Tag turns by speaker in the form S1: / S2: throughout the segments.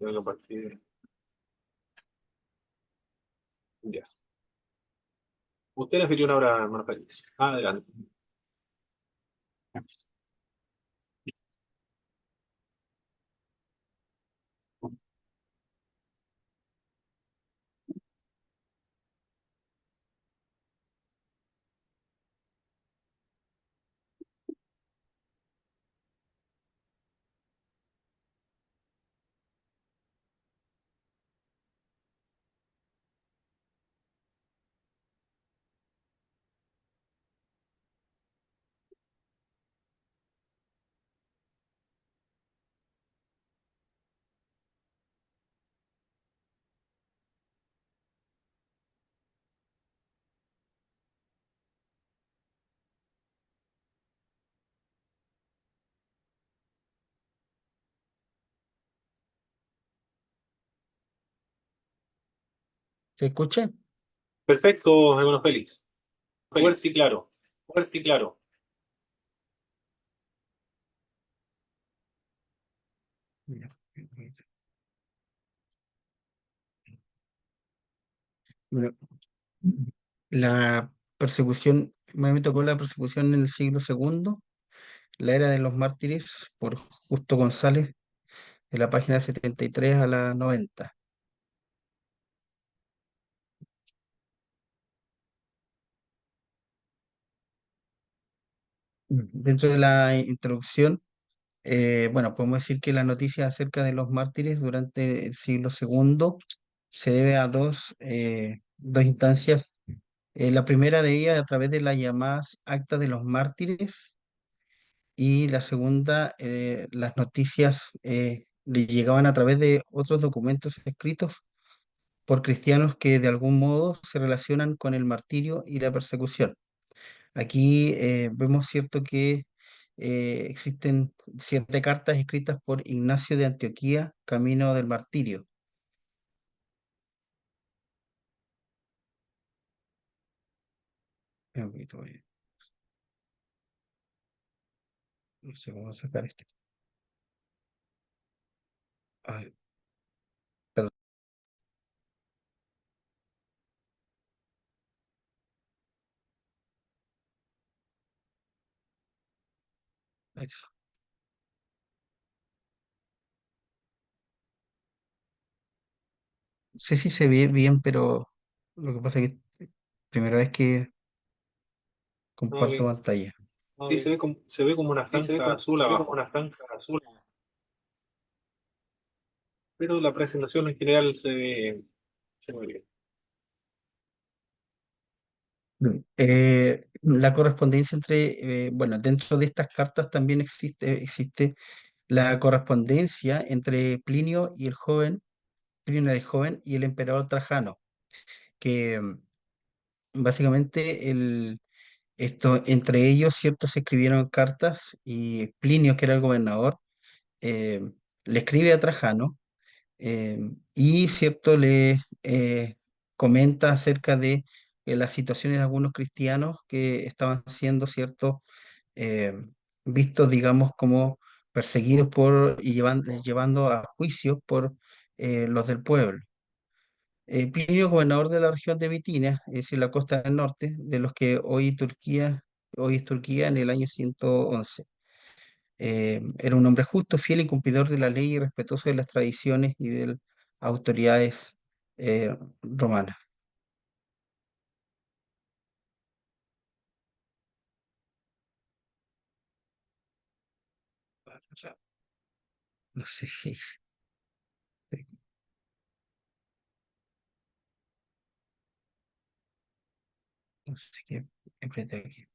S1: tengo que partir. Ya. Usted le refirió una obra, hermano Félix. Adelante.
S2: ¿Se escucha?
S1: Perfecto, hermano Félix. Fuerte y claro. Fuerte y claro.
S2: Ya. Bueno, la persecución, me tocó la persecución en el siglo segundo, la era de los mártires, por Justo González, de la página 73 a la 90. Dentro de la introducción, bueno, podemos decir que la noticia acerca de los mártires durante el siglo segundo se debe a dos instancias. La primera de ellas a través de las llamadas actas de los mártires, y la segunda, las noticias le llegaban a través de otros documentos escritos por cristianos que de algún modo se relacionan con el martirio y la persecución. Aquí vemos cierto que existen 7 cartas escritas por Ignacio de Antioquía, Camino del Martirio. Espera un poquito, no sé cómo sacar esto. Ay, perdón. Eso. No sé si se ve bien, pero lo que pasa es que primera vez que
S1: Ah,
S2: comparto
S1: ok.
S2: pantalla.
S1: Sí, se ve como una franja azul
S2: Se ve como
S1: abajo.
S2: una franja azul.
S1: Pero la presentación en general se ve bien.
S2: La correspondencia bueno, dentro de estas cartas también existe la correspondencia entre Plinio el joven y el emperador Trajano, que básicamente entre ellos, ¿cierto? Se escribieron cartas y Plinio, que era el gobernador, eh, le escribe a Trajano, y cierto le comenta acerca de las situaciones de algunos cristianos que estaban siendo cierto eh, vistos, digamos, como perseguidos llevando a juicio por los del pueblo. Plinio, gobernador de la región de Bitinia, es decir, la costa del norte, de los que hoy es Turquía, en el año 111. Era un hombre justo, fiel y cumplidor de la ley y respetuoso de las tradiciones y de las autoridades romanas. O sea, no sé si, no sé qué apreté aquí.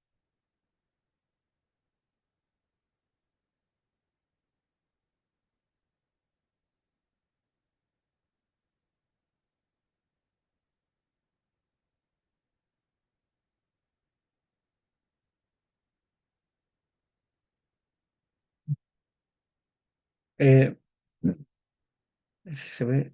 S2: Eh, Se ve,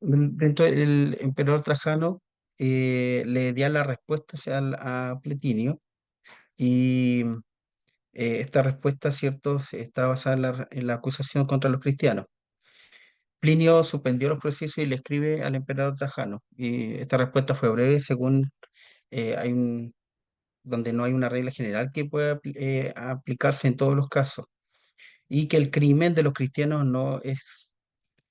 S2: Dentro del emperador Trajano le dio la respuesta a Pletinio y esta respuesta, ¿cierto?, está basada en la acusación contra los cristianos. Plinio suspendió los procesos y le escribe al emperador Trajano. Y esta respuesta fue breve, según donde no hay una regla general que pueda aplicarse en todos los casos, y que el crimen de los cristianos no es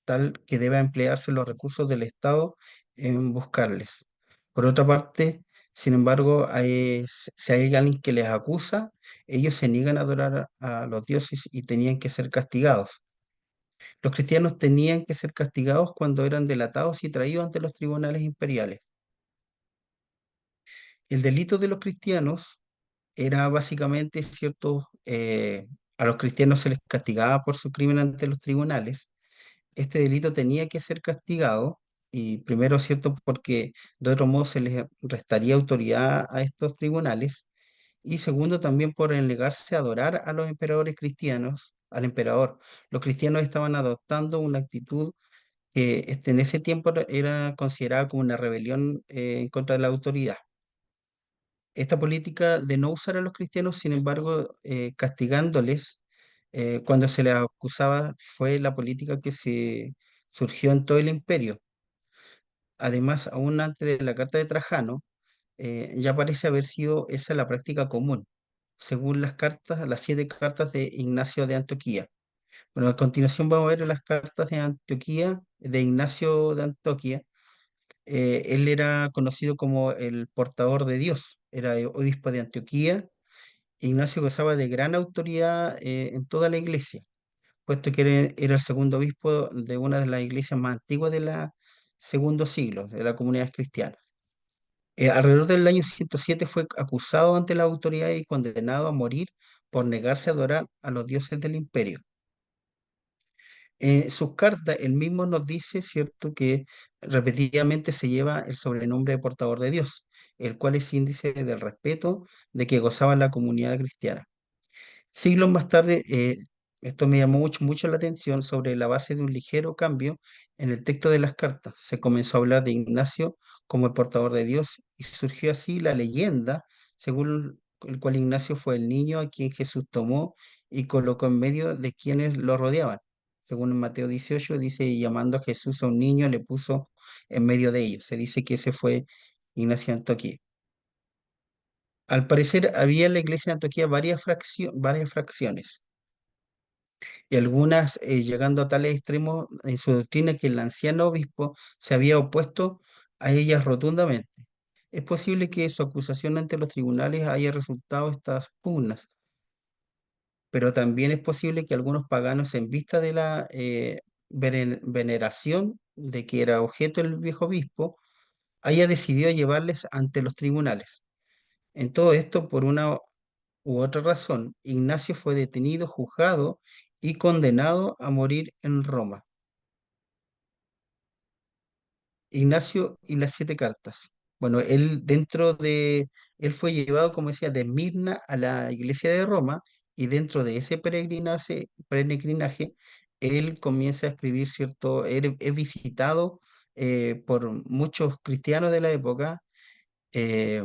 S2: tal que deba emplearse los recursos del Estado en buscarles. Por otra parte, sin embargo, si hay alguien que les acusa, ellos se niegan a adorar a los dioses y tenían que ser castigados. Los cristianos tenían que ser castigados cuando eran delatados y traídos ante los tribunales imperiales. El delito de los cristianos era básicamente, cierto, a los cristianos se les castigaba por su crimen ante los tribunales. Este delito tenía que ser castigado, y primero, cierto, porque de otro modo se les restaría autoridad a estos tribunales, y segundo, también por el negarse a adorar a los emperadores cristianos, al emperador. Los cristianos estaban adoptando una actitud que en ese tiempo era considerada como una rebelión en contra de la autoridad. Esta política de no usar a los cristianos, sin embargo, castigándoles cuando se les acusaba, fue la política que se surgió en todo el imperio. Además, aún antes de la Carta de Trajano, ya parece haber sido esa la práctica común, según las cartas, las 7 cartas de Ignacio de Antioquía. Bueno, a continuación vamos a ver las cartas de Antioquía, de Ignacio de Antioquía. Él era conocido como el portador de Dios, era obispo de Antioquía. Ignacio gozaba de gran autoridad en toda la iglesia, puesto que era el segundo obispo de una de las iglesias más antiguas de la segundo siglo, de la comunidad cristiana. Alrededor del año 107 fue acusado ante la autoridad y condenado a morir por negarse a adorar a los dioses del imperio. En sus cartas, él mismo nos dice, ¿cierto?, que repetidamente se lleva el sobrenombre de portador de Dios, el cual es índice del respeto de que gozaba la comunidad cristiana. Siglos más tarde, esto me llamó mucho la atención sobre la base de un ligero cambio en el texto de las cartas. Se comenzó a hablar de Ignacio como el portador de Dios y surgió así la leyenda según el cual Ignacio fue el niño a quien Jesús tomó y colocó en medio de quienes lo rodeaban. Según en Mateo 18 dice, y llamando a Jesús a un niño, le puso en medio de ellos. Se dice que ese fue Ignacio de Antioquía. Al parecer había en la iglesia de Antioquía varias fracciones, y algunas llegando a tales extremos en su doctrina que el anciano obispo se había opuesto a ellas rotundamente. Es posible que su acusación ante los tribunales haya resultado estas pugnas, pero también es posible que algunos paganos, en vista de la veneración de que era objeto el viejo obispo, haya decidido llevarles ante los tribunales. En todo esto, por una u otra razón, Ignacio fue detenido, juzgado y condenado a morir en Roma. Ignacio y las 7 cartas. Bueno, él fue llevado, como decía, de Esmirna a la iglesia de Roma, y dentro de ese peregrinaje, él comienza a escribir, ¿cierto? Él es visitado por muchos cristianos de la época, eh,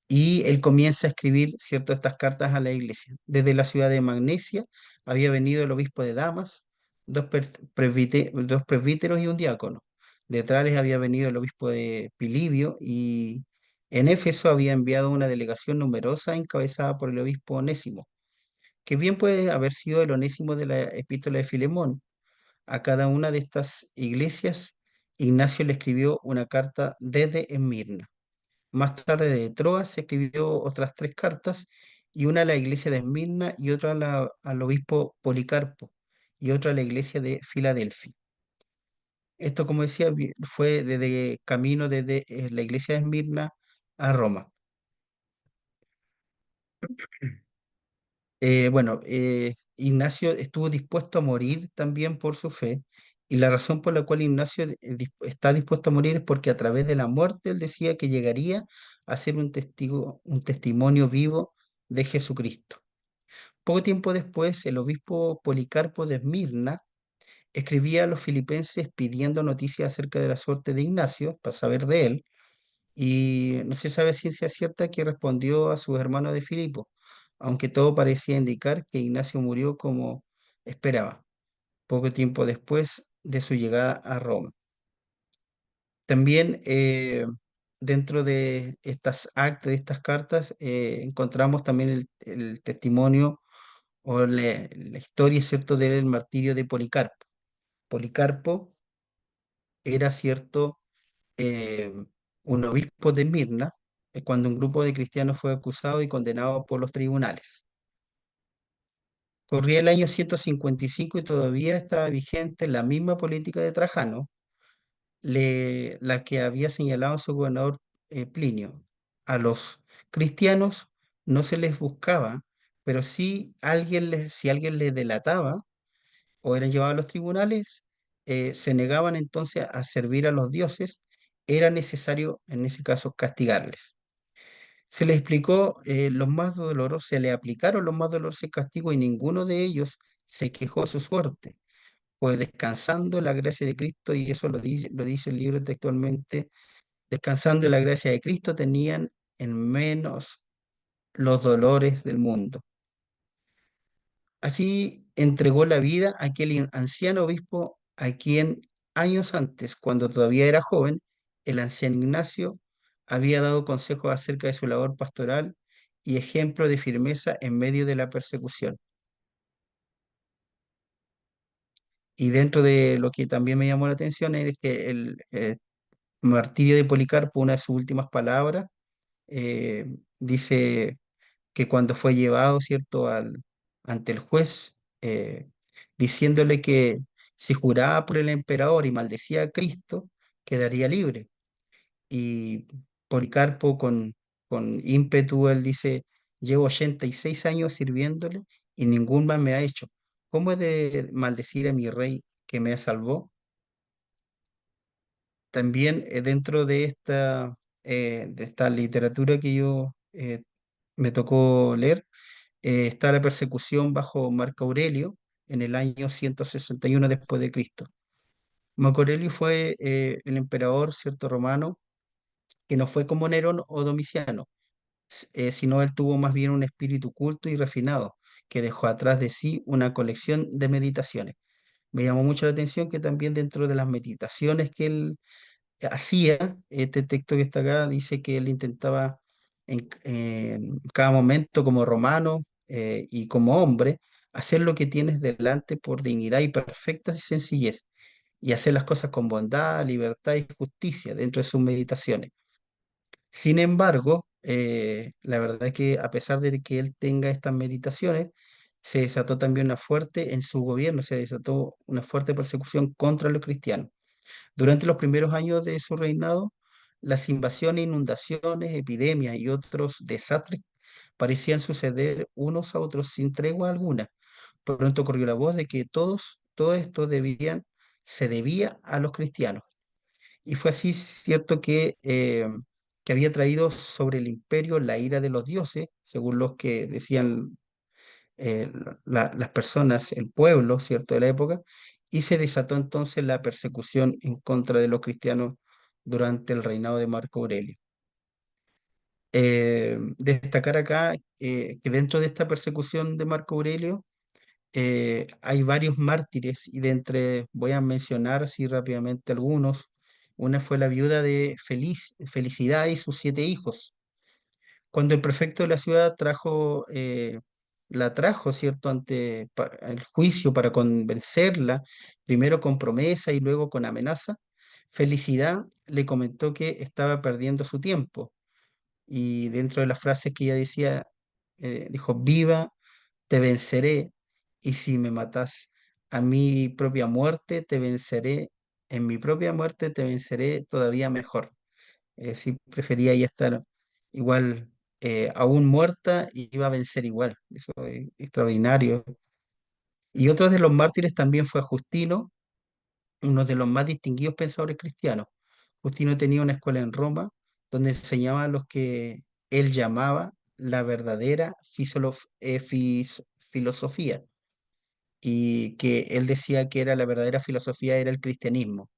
S2: y él comienza a escribir, ¿cierto?, estas cartas a la iglesia. Desde la ciudad de Magnesia había venido el obispo de Damas, dos presbíteros y un diácono. De Trales había venido el obispo de Pilibio, y en Éfeso había enviado una delegación numerosa encabezada por el obispo Onésimo, que bien puede haber sido el Onésimo de la epístola de Filemón. A cada una de estas iglesias, Ignacio le escribió una carta desde Esmirna. Más tarde de Troas se escribió otras 3 cartas, y una a la iglesia de Esmirna y otra al obispo Policarpo y otra a la iglesia de Filadelfia. Esto, como decía, fue desde camino desde la iglesia de Esmirna a Roma. Bueno, Ignacio estuvo dispuesto a morir también por su fe, y la razón por la cual Ignacio está dispuesto a morir es porque a través de la muerte él decía que llegaría a ser un testimonio vivo de Jesucristo. Poco tiempo después, el obispo Policarpo de Esmirna escribía a los filipenses pidiendo noticias acerca de la suerte de Ignacio, para saber de él, y no se sabe a ciencia cierta que respondió a sus hermanos de Filipo, aunque todo parecía indicar que Ignacio murió como esperaba, poco tiempo después de su llegada a Roma. También dentro de estas actas, de estas cartas, encontramos también el testimonio o la historia, ¿cierto?, del martirio de Policarpo. Policarpo era, ¿cierto?, eh, un obispo de Esmirna, cuando un grupo de cristianos fue acusado y condenado por los tribunales. Corría el año 155 y todavía estaba vigente la misma política de Trajano, la que había señalado su gobernador Plinio. A los cristianos no se les buscaba, pero si alguien les delataba o eran llevados a los tribunales, se negaban entonces a servir a los dioses, era necesario en ese caso castigarles. Se les explicó los más dolorosos, se le aplicaron los más dolorosos castigos y ninguno de ellos se quejó de su suerte, pues descansando en la gracia de Cristo, y eso lo dice el libro textualmente, descansando en la gracia de Cristo tenían en menos los dolores del mundo. Así entregó la vida a aquel anciano obispo a quien años antes, cuando todavía era joven, el anciano Ignacio había dado consejos acerca de su labor pastoral y ejemplo de firmeza en medio de la persecución. Y dentro de lo que también me llamó la atención es que el martirio de Policarpo, una de sus últimas palabras, eh, dice que cuando fue llevado, ¿cierto?, ante el juez, diciéndole que si juraba por el emperador y maldecía a Cristo, quedaría libre. Y Policarpo con ímpetu, él dice, llevo 86 años sirviéndole y ningún mal me ha hecho. ¿Cómo he de maldecir a mi rey que me salvó? También dentro de esta literatura que yo me tocó leer, está la persecución bajo Marco Aurelio en el año 161 después de Cristo. Marco Aurelio fue el emperador, cierto, romano, que no fue como Nerón o Domiciano, sino él tuvo más bien un espíritu culto y refinado, que dejó atrás de sí una colección de meditaciones. Me llamó mucho la atención que también dentro de las meditaciones que él hacía, este texto que está acá dice que él intentaba en cada momento como romano y como hombre hacer lo que tienes delante por dignidad y perfecta sencillez y hacer las cosas con bondad, libertad y justicia dentro de sus meditaciones. Sin embargo, la verdad es que a pesar de que él tenga estas meditaciones, se desató también una fuerte, en su gobierno se desató una fuerte persecución contra los cristianos. Durante los primeros años de su reinado, las invasiones, inundaciones, epidemias y otros desastres parecían suceder unos a otros sin tregua alguna. Pronto corrió la voz de que todo esto se debía a los cristianos. Y fue así cierto que había traído sobre el imperio la ira de los dioses, según los que decían las personas, el pueblo, ¿cierto?, de la época, y se desató entonces la persecución en contra de los cristianos durante el reinado de Marco Aurelio. Destacar acá que dentro de esta persecución de Marco Aurelio hay varios mártires y voy a mencionar así rápidamente algunos. Una fue la viuda de Felicidad y sus 7 hijos. Cuando el prefecto de la ciudad la trajo, ¿cierto?, ante el juicio para convencerla, primero con promesa y luego con amenaza, Felicidad le comentó que estaba perdiendo su tiempo. Y dentro de las frases que ella decía, dijo, viva, te venceré, y si me matas a mi propia muerte, te venceré, en mi propia muerte te venceré todavía mejor. Sí prefería ya estar igual, aún muerta, y iba a vencer igual. Eso es extraordinario. Y otro de los mártires también fue Justino, uno de los más distinguidos pensadores cristianos. Justino tenía una escuela en Roma donde enseñaba los que él llamaba la verdadera filosofía. y que él decía que era la verdadera filosofía, era el cristianismo.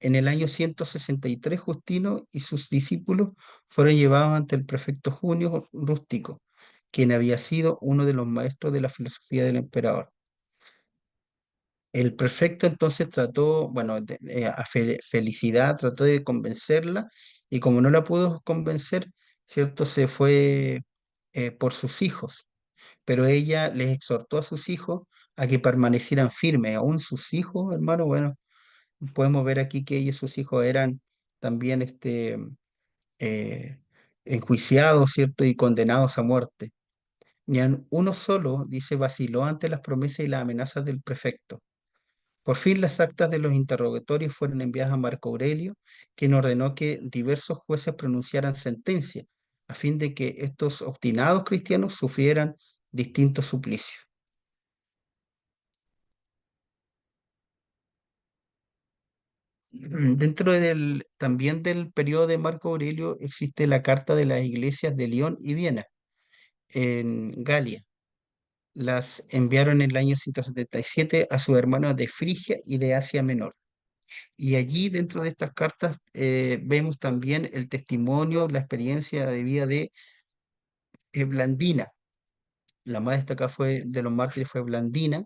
S2: En el año 163, Justino y sus discípulos fueron llevados ante el prefecto Junio Rústico, quien había sido uno de los maestros de la filosofía del emperador. El prefecto entonces trató, bueno, Felicidad trató de convencerla y como no la pudo convencer, ¿cierto? Se fue por sus hijos, pero ella les exhortó a sus hijos a que permanecieran firmes, aún sus hijos, hermano, bueno, podemos ver aquí que ellos, sus hijos, eran también eh, enjuiciados, ¿cierto? Y condenados a muerte. Ni en uno solo, dice, vaciló ante las promesas y las amenazas del prefecto. Por fin las actas de los interrogatorios fueron enviadas a Marco Aurelio, quien ordenó que diversos jueces pronunciaran sentencia, a fin de que estos obstinados cristianos sufrieran distintos suplicios. También del periodo de Marco Aurelio existe la Carta de las Iglesias de León y Viena, en Galia. Las enviaron en el año 177 a sus hermanos de Frigia y de Asia Menor. Y allí, dentro de estas cartas, vemos también el testimonio, la experiencia de vida de Blandina. La más destacada de los mártires fue Blandina.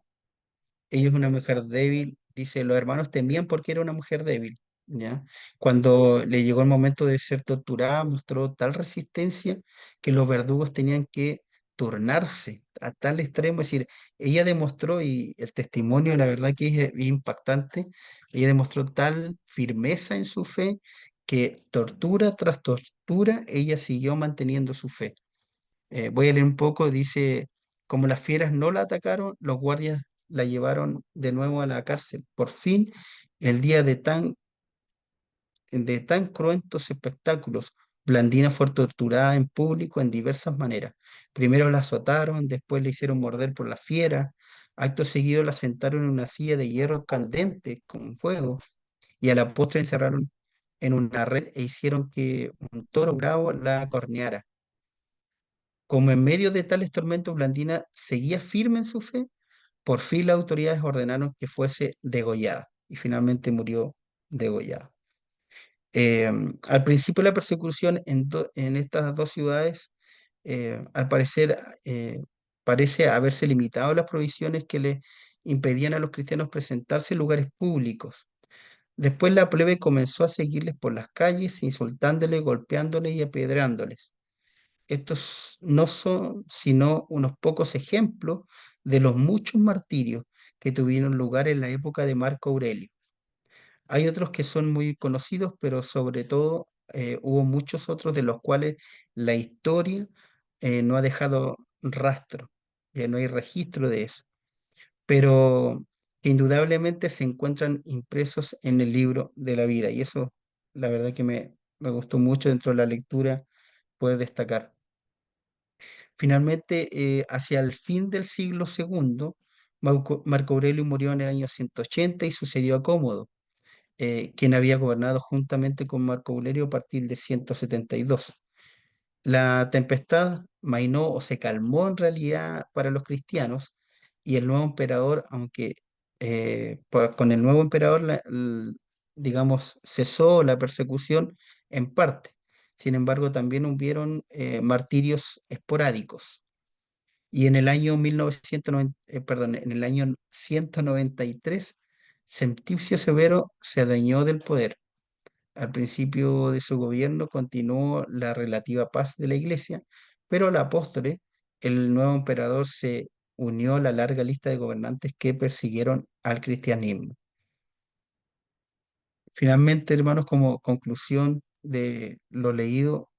S2: Ella es una mujer débil, dice, los hermanos temían porque era una mujer débil, ¿ya? Cuando le llegó el momento de ser torturada, mostró tal resistencia que los verdugos tenían que turnarse a tal extremo, es decir, ella demostró, y el testimonio, la verdad que es impactante, ella demostró tal firmeza en su fe que tortura tras tortura, ella siguió manteniendo su fe. Voy a leer un poco, dice, como las fieras no la atacaron, los guardias la llevaron de nuevo a la cárcel. Por fin, el día de tan cruentos espectáculos, Blandina fue torturada en público en diversas maneras. Primero la azotaron, después le hicieron morder por las fieras, acto seguido la sentaron en una silla de hierro candente con fuego y a la postre encerraron en una red e hicieron que un toro bravo la corneara. Como en medio de tales tormentos Blandina seguía firme en su fe, por fin las autoridades ordenaron que fuese degollada y finalmente murió degollada. Eh, Al principio la persecución en estas dos ciudades, al parecer, parece haberse limitado a las provisiones que le impedían a los cristianos presentarse en lugares públicos. Después la plebe comenzó a seguirles por las calles, insultándoles, golpeándoles y apedreándoles. Estos no son sino unos pocos ejemplos de los muchos martirios que tuvieron lugar en la época de Marco Aurelio. Hay otros que son muy conocidos, pero sobre todo hubo muchos otros de los cuales la historia no ha dejado rastro, ya no hay registro de eso, pero que indudablemente se encuentran impresos en el libro de la vida. Y eso, la verdad que me gustó mucho dentro de la lectura poder destacar. Finalmente, hacia el fin del siglo segundo, Marco Aurelio murió en el año 180 y sucedió a Cómodo, quien había gobernado juntamente con Marco Aurelio a partir de 172. La tempestad mainó o se calmó en realidad para los cristianos y el nuevo emperador, aunque con el nuevo emperador, digamos, cesó la persecución en parte. Sin embargo, también hubieron martirios esporádicos. Y en el año 1990, perdón, en el año 193, Septimio Severo se adueñó del poder. Al principio de su gobierno continuó la relativa paz de la iglesia, pero a la postre el nuevo emperador se unió a la larga lista de gobernantes que persiguieron al cristianismo. Finalmente, hermanos, como conclusión de lo leído,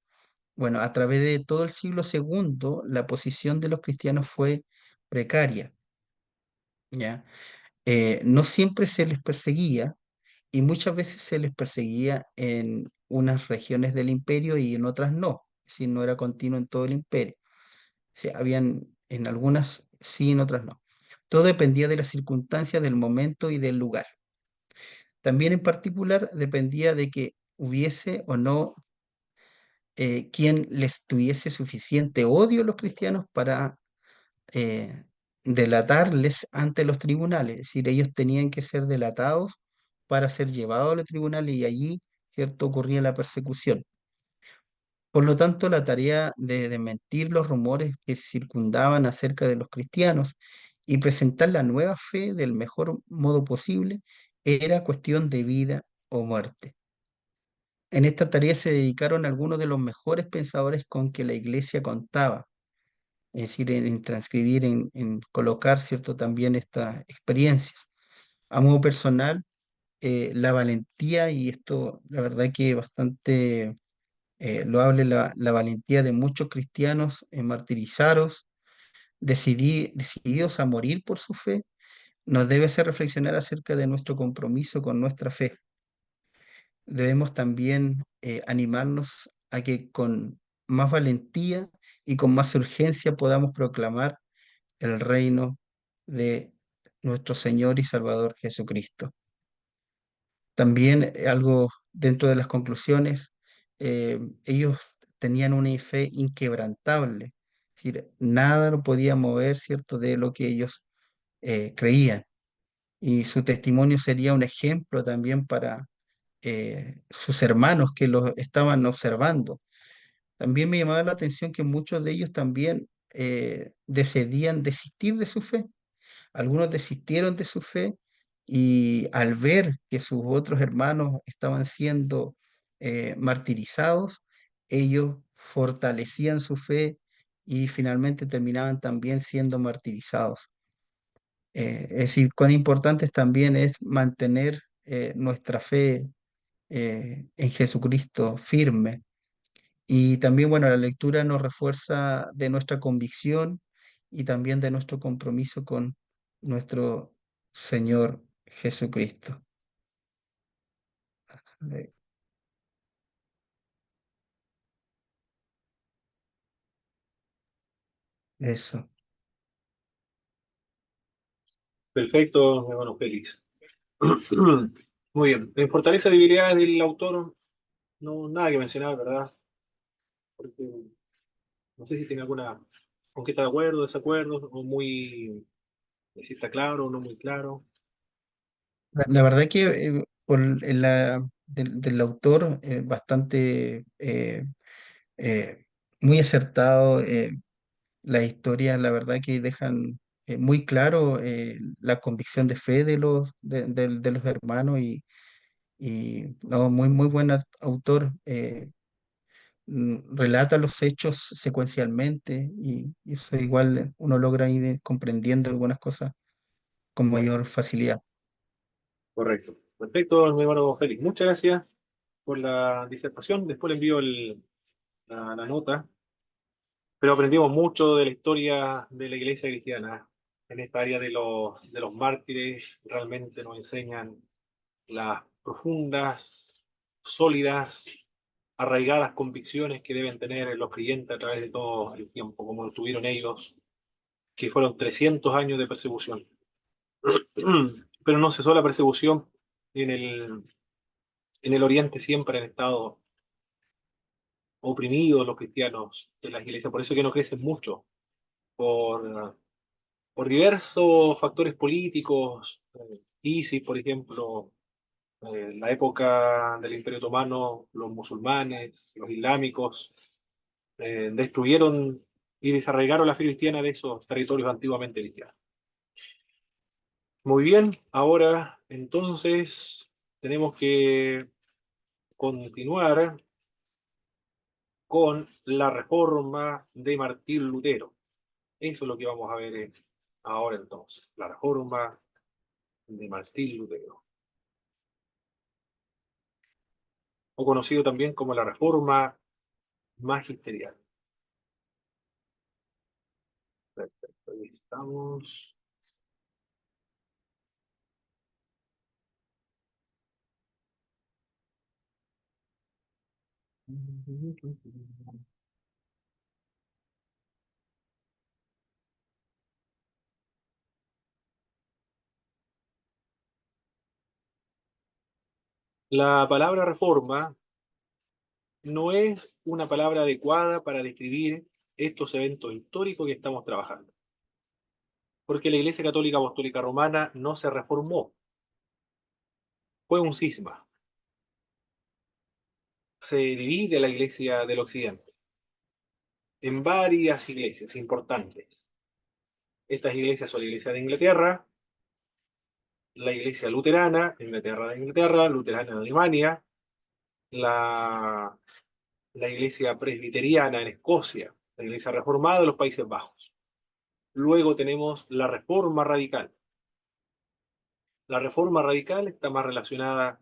S2: bueno, a través de todo el siglo segundo, la posición de los cristianos fue precaria, ¿ya? No siempre se les perseguía y muchas veces se les perseguía en unas regiones del imperio y en otras no, si no era continuo en todo el imperio. O sea, habían en algunas sí, en otras no. Todo dependía de las circunstancias, del momento y del lugar. También en particular dependía de que hubiese o no quien les tuviese suficiente odio a los cristianos para delatarles ante los tribunales, es decir, ellos tenían que ser delatados para ser llevados a los tribunales y allí, ¿cierto?, ocurría la persecución. Por lo tanto, la tarea de desmentir los rumores que circundaban acerca de los cristianos y presentar la nueva fe del mejor modo posible era cuestión de vida o muerte. En esta tarea se dedicaron algunos de los mejores pensadores con que la iglesia contaba, es decir, en transcribir, en colocar, ¿cierto?, también estas experiencias. A modo personal, la valentía, y esto la verdad que bastante loable, la valentía de muchos cristianos martirizados, decididos a morir por su fe, nos debe hacer reflexionar acerca de nuestro compromiso con nuestra fe. Debemos también animarnos a que con más valentía y con más urgencia podamos proclamar el reino de nuestro Señor y Salvador Jesucristo. También algo dentro de las conclusiones, ellos tenían una fe inquebrantable, es decir, nada lo podía mover, ¿cierto?, de lo que ellos creían. Y su testimonio sería un ejemplo también para sus hermanos que los estaban observando. También me llamaba la atención que muchos de ellos también decidían desistir de su fe. Algunos desistieron de su fe y al ver que sus otros hermanos estaban siendo martirizados, ellos fortalecían su fe y finalmente terminaban también siendo martirizados. Es decir, cuán importante también es mantener nuestra fe en Jesucristo firme. Y también, bueno, la lectura nos refuerza de nuestra convicción y también de nuestro compromiso con nuestro Señor Jesucristo. Eh, Eso,
S1: Perfecto, mi hermano Félix. Muy bien. En fortaleza y debilidades del autor, no, nada que mencionar, ¿verdad? Porque no sé si tiene alguna, con qué está de acuerdo, desacuerdo, o muy, si está claro o no muy claro.
S2: la verdad que del autor bastante muy acertado. Las historias, la verdad que dejan muy claro la convicción de fe de los hermanos y no, muy, muy buen autor. Relata los hechos secuencialmente y eso igual uno logra ir comprendiendo algunas cosas con mayor facilidad.
S1: Correcto. Perfecto, mi hermano Félix. Muchas gracias por la disertación. Después le envío la nota. Pero aprendimos mucho de la historia de la iglesia cristiana. En esta área de los mártires, realmente nos enseñan las profundas, sólidas, arraigadas convicciones que deben tener los creyentes a través de todo el tiempo, como lo tuvieron ellos, que fueron 300 años de persecución. Pero no cesó la persecución en en el Oriente, siempre han estado oprimidos los cristianos de las iglesias, por eso que no crecen mucho, por, por diversos factores políticos. ISIS, por ejemplo, la época del Imperio Otomano, los musulmanes, los islámicos, destruyeron y desarraigaron la fe cristiana de esos territorios antiguamente cristianos. Muy bien, ahora entonces tenemos que continuar con la reforma de Martín Lutero. Eso es lo que vamos a ver ahora entonces, la reforma de Martín Lutero, o conocido también como la reforma magisterial. Perfecto, ahí estamos. La palabra reforma no es una palabra adecuada para describir estos eventos históricos que estamos trabajando. Porque la Iglesia Católica Apostólica Romana no se reformó, fue un cisma. Se divide la Iglesia del Occidente en varias iglesias importantes. Estas iglesias son la Iglesia de Inglaterra, la Iglesia Luterana, Inglaterra, Luterana en Alemania, la, la Iglesia Presbiteriana en Escocia, la Iglesia Reformada de los Países Bajos. Luego tenemos la Reforma Radical. La Reforma Radical está más relacionada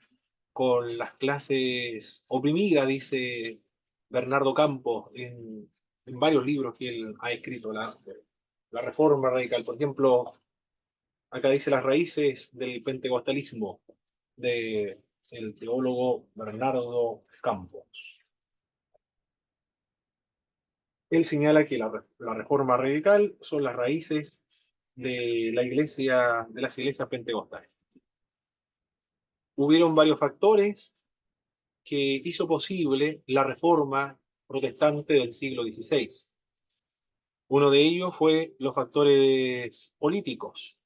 S1: con las clases oprimidas, dice Bernardo Campos en varios libros que él ha escrito. La Reforma Radical, por ejemplo, acá dice las raíces del pentecostalismo de el teólogo Bernardo Campos. Él señala que la Reforma Radical son las raíces de la iglesia, de las iglesias pentecostales. Hubieron varios factores que hizo posible la reforma protestante del siglo XVI. Uno de ellos fue los factores políticos.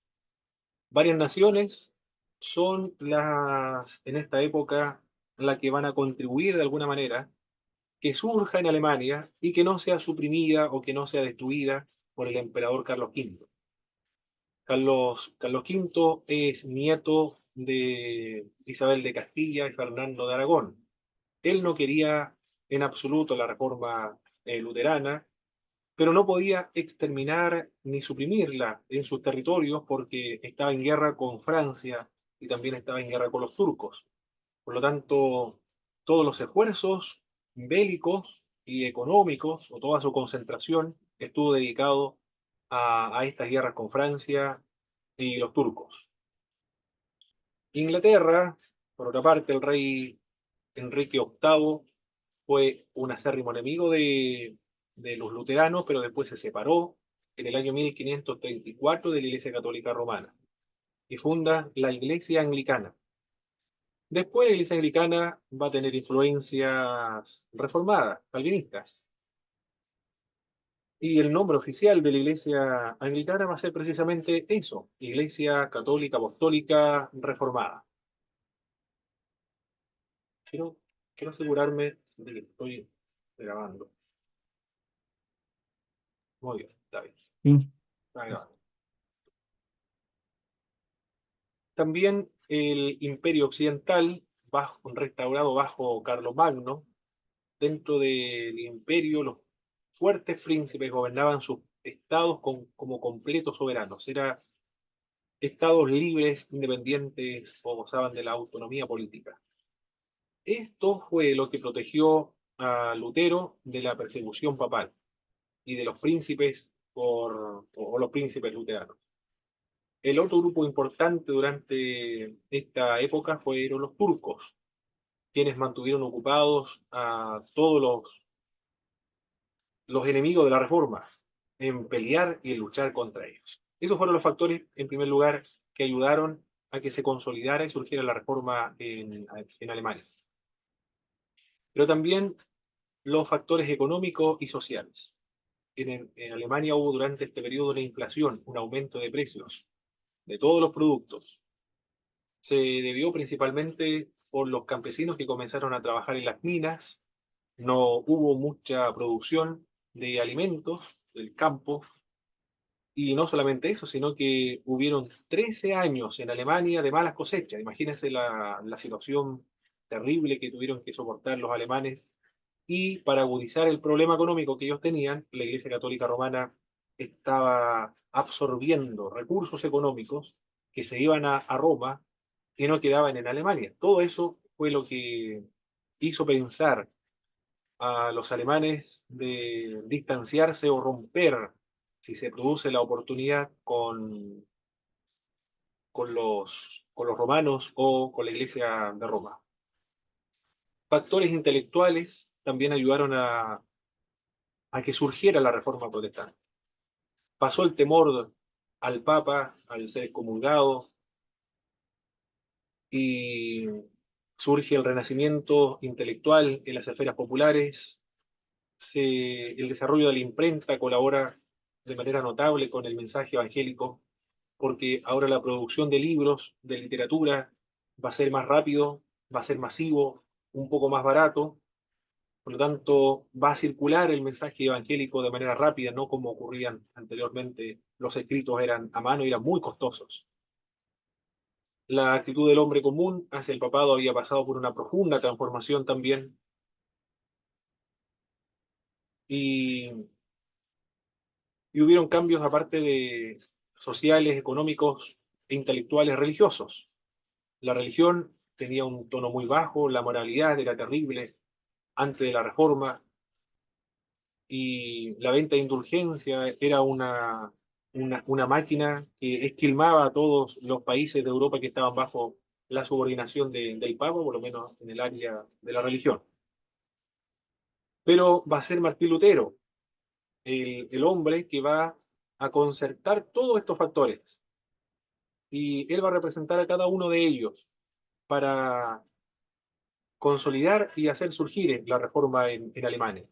S1: Varias naciones son en esta época, las que van a contribuir de alguna manera que surja en Alemania y que no sea suprimida o que no sea destruida por el emperador Carlos V. Carlos V es nieto de Isabel de Castilla y Fernando de Aragón. Él no quería en absoluto la reforma luterana, pero no podía exterminar ni suprimirla en sus territorios porque estaba en guerra con Francia y también estaba en guerra con los turcos. Por lo tanto, todos los esfuerzos bélicos y económicos, o toda su concentración, estuvo dedicado a estas guerras con Francia y los turcos. Inglaterra, por otra parte, el rey Enrique VIII fue un acérrimo enemigo de los luteranos, pero después se separó en el año 1534 de la Iglesia Católica Romana y funda la Iglesia Anglicana. Después la Iglesia Anglicana va a tener influencias reformadas, calvinistas, y el nombre oficial de la Iglesia Anglicana va a ser precisamente eso, Iglesia Católica Apostólica Reformada. Quiero, quiero asegurarme de que estoy grabando. Muy bien, está bien.
S2: Sí.
S1: Está grabando. También el Imperio Occidental, restaurado bajo Carlomagno, dentro del imperio los fuertes príncipes gobernaban sus estados como completos soberanos. Eran estados libres, independientes o gozaban de la autonomía política. Esto fue lo que protegió a Lutero de la persecución papal y de los príncipes o los príncipes luteranos. El otro grupo importante durante esta época fueron los turcos, quienes mantuvieron ocupados a todos los enemigos de la reforma en pelear y en luchar contra ellos. Esos fueron los factores, en primer lugar, que ayudaron a que se consolidara y surgiera la reforma en Alemania. Pero también los factores económicos y sociales. En Alemania hubo durante este periodo una inflación, un aumento de precios de todos los productos. Se debió principalmente por los campesinos que comenzaron a trabajar en las minas, no hubo mucha producción de alimentos del campo, y no solamente eso, sino que hubieron 13 años en Alemania de malas cosechas. Imagínense la situación terrible que tuvieron que soportar los alemanes. Y para agudizar el problema económico que ellos tenían, la Iglesia Católica Romana estaba absorbiendo recursos económicos que se iban a Roma y no quedaban en Alemania. Todo eso fue lo que hizo pensar a los alemanes de distanciarse o romper, si se produce la oportunidad, con los romanos o con la Iglesia de Roma. Factores intelectuales también ayudaron a que surgiera la Reforma Protestante. Pasó el temor al Papa, al ser excomulgado, y surge el renacimiento intelectual en las esferas populares. El desarrollo de la imprenta colabora de manera notable con el mensaje evangélico porque ahora la producción de libros, de literatura, va a ser más rápido, va a ser masivo, un poco más barato, por lo tanto va a circular el mensaje evangélico de manera rápida, no como ocurrían anteriormente, los escritos eran a mano y eran muy costosos. La actitud del hombre común hacia el papado había pasado por una profunda transformación también, y, y hubieron cambios aparte de sociales, económicos e intelectuales religiosos. La religión tenía un tono muy bajo, la moralidad era terrible antes de la reforma, y la venta de indulgencia era una máquina que esquilmaba a todos los países de Europa que estaban bajo la subordinación del Papa, por lo menos en el área de la religión. Pero va a ser Martín Lutero el hombre que va a concertar todos estos factores, y él va a representar a cada uno de ellos para consolidar y hacer surgir la reforma en Alemania.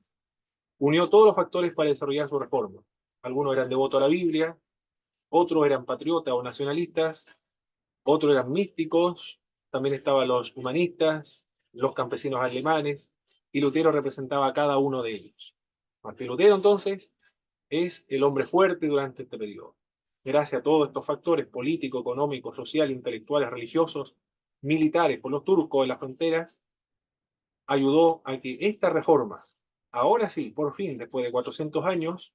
S1: Unió todos los factores para desarrollar su reforma. Algunos eran devotos a la Biblia, otros eran patriotas o nacionalistas, otros eran místicos, también estaban los humanistas, los campesinos alemanes, y Lutero representaba a cada uno de ellos. Martín Lutero, entonces, es el hombre fuerte durante este periodo. Gracias a todos estos factores políticos, económicos, sociales, intelectuales, religiosos, militares por los turcos en las fronteras, ayudó a que esta reforma, ahora sí, por fin, después de 400 años,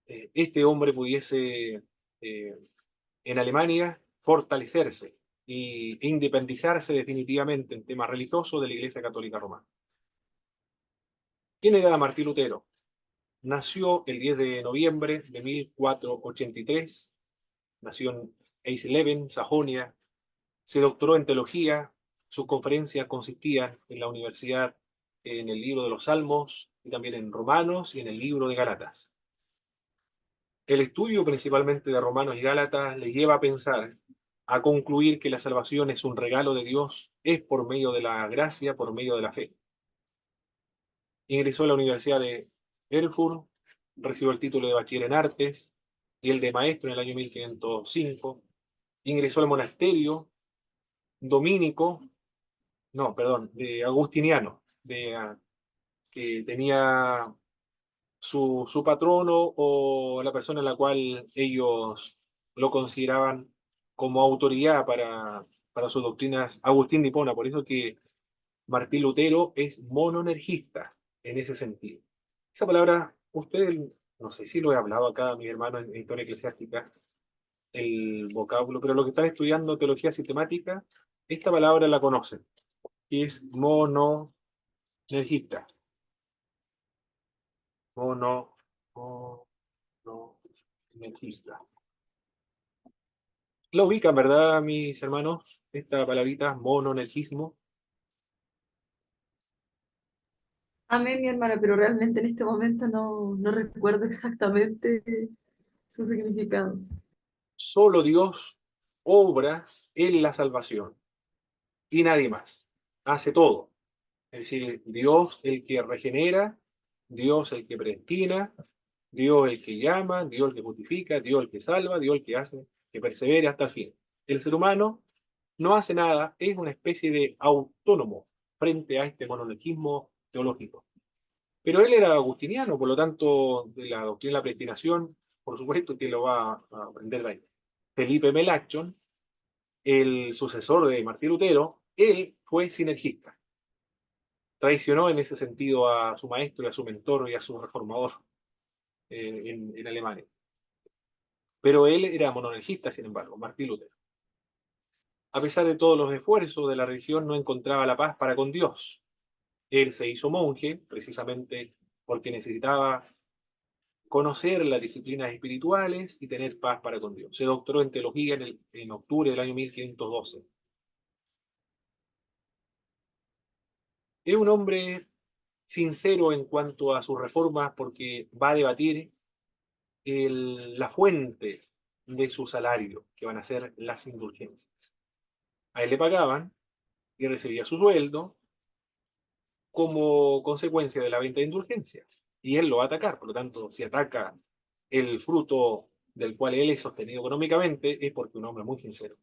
S1: este hombre pudiese en Alemania fortalecerse e independizarse definitivamente en temas religiosos de la Iglesia Católica Romana. ¿Quién era Martín Lutero? Nació el 10 de noviembre de 1483, nació en Eisleben, Sajonia, se doctoró en teología, sus conferencias consistían en la universidad en el libro de los Salmos y también en Romanos y en el libro de Gálatas. El estudio principalmente de Romanos y Gálatas le lleva a pensar, a concluir que la salvación es un regalo de Dios, es por medio de la gracia, por medio de la fe. Ingresó a la Universidad de Erfurt, recibió el título de bachiller en artes y el de maestro en el año 1505. Ingresó al monasterio dominico, no, perdón, de agustiniano, que tenía su patrono o la persona en la cual ellos lo consideraban como autoridad para sus doctrinas, Agustín de Hipona. Por eso que Martín Lutero es mononergista en ese sentido. Esa palabra, usted, no sé si lo he hablado acá a mi hermano en historia eclesiástica, el vocablo, pero los que están estudiando teología sistemática, esta palabra la conocen, y es mononergista. Mono, mononergista. Lo ubican, ¿verdad, mis hermanos? Esta palabrita, mononergismo.
S3: Amén, mi hermana, pero realmente en este momento no recuerdo exactamente su significado.
S1: Solo Dios obra en la salvación y nadie más. Hace todo. Es decir, Dios el que regenera, Dios el que predestina, Dios el que llama, Dios el que justifica, Dios el que salva, Dios el que hace que persevere hasta el fin. El ser humano no hace nada, es una especie de autónomo frente a este monoteísmo teológico. Pero él era agustiniano, por lo tanto, de la doctrina de la predestinación, por supuesto que lo va a aprender de ahí. Felipe Melanchthon, el sucesor de Martín Lutero, él fue sinergista. Traicionó en ese sentido a su maestro y a su mentor y a su reformador en Alemania. Pero él era mononergista, sin embargo, Martín Lutero. A pesar de todos los esfuerzos de la religión, no encontraba la paz para con Dios. Él se hizo monje precisamente porque necesitaba conocer las disciplinas espirituales y tener paz para con Dios. Se doctoró en teología en octubre del año 1512. Es un hombre sincero en cuanto a sus reformas porque va a debatir la fuente de su salario, que van a ser las indulgencias. A él le pagaban y recibía su sueldo como consecuencia de la venta de indulgencias. Y él lo va a atacar. Por lo tanto, si ataca el fruto del cual él es sostenido económicamente, es porque un hombre muy sincero.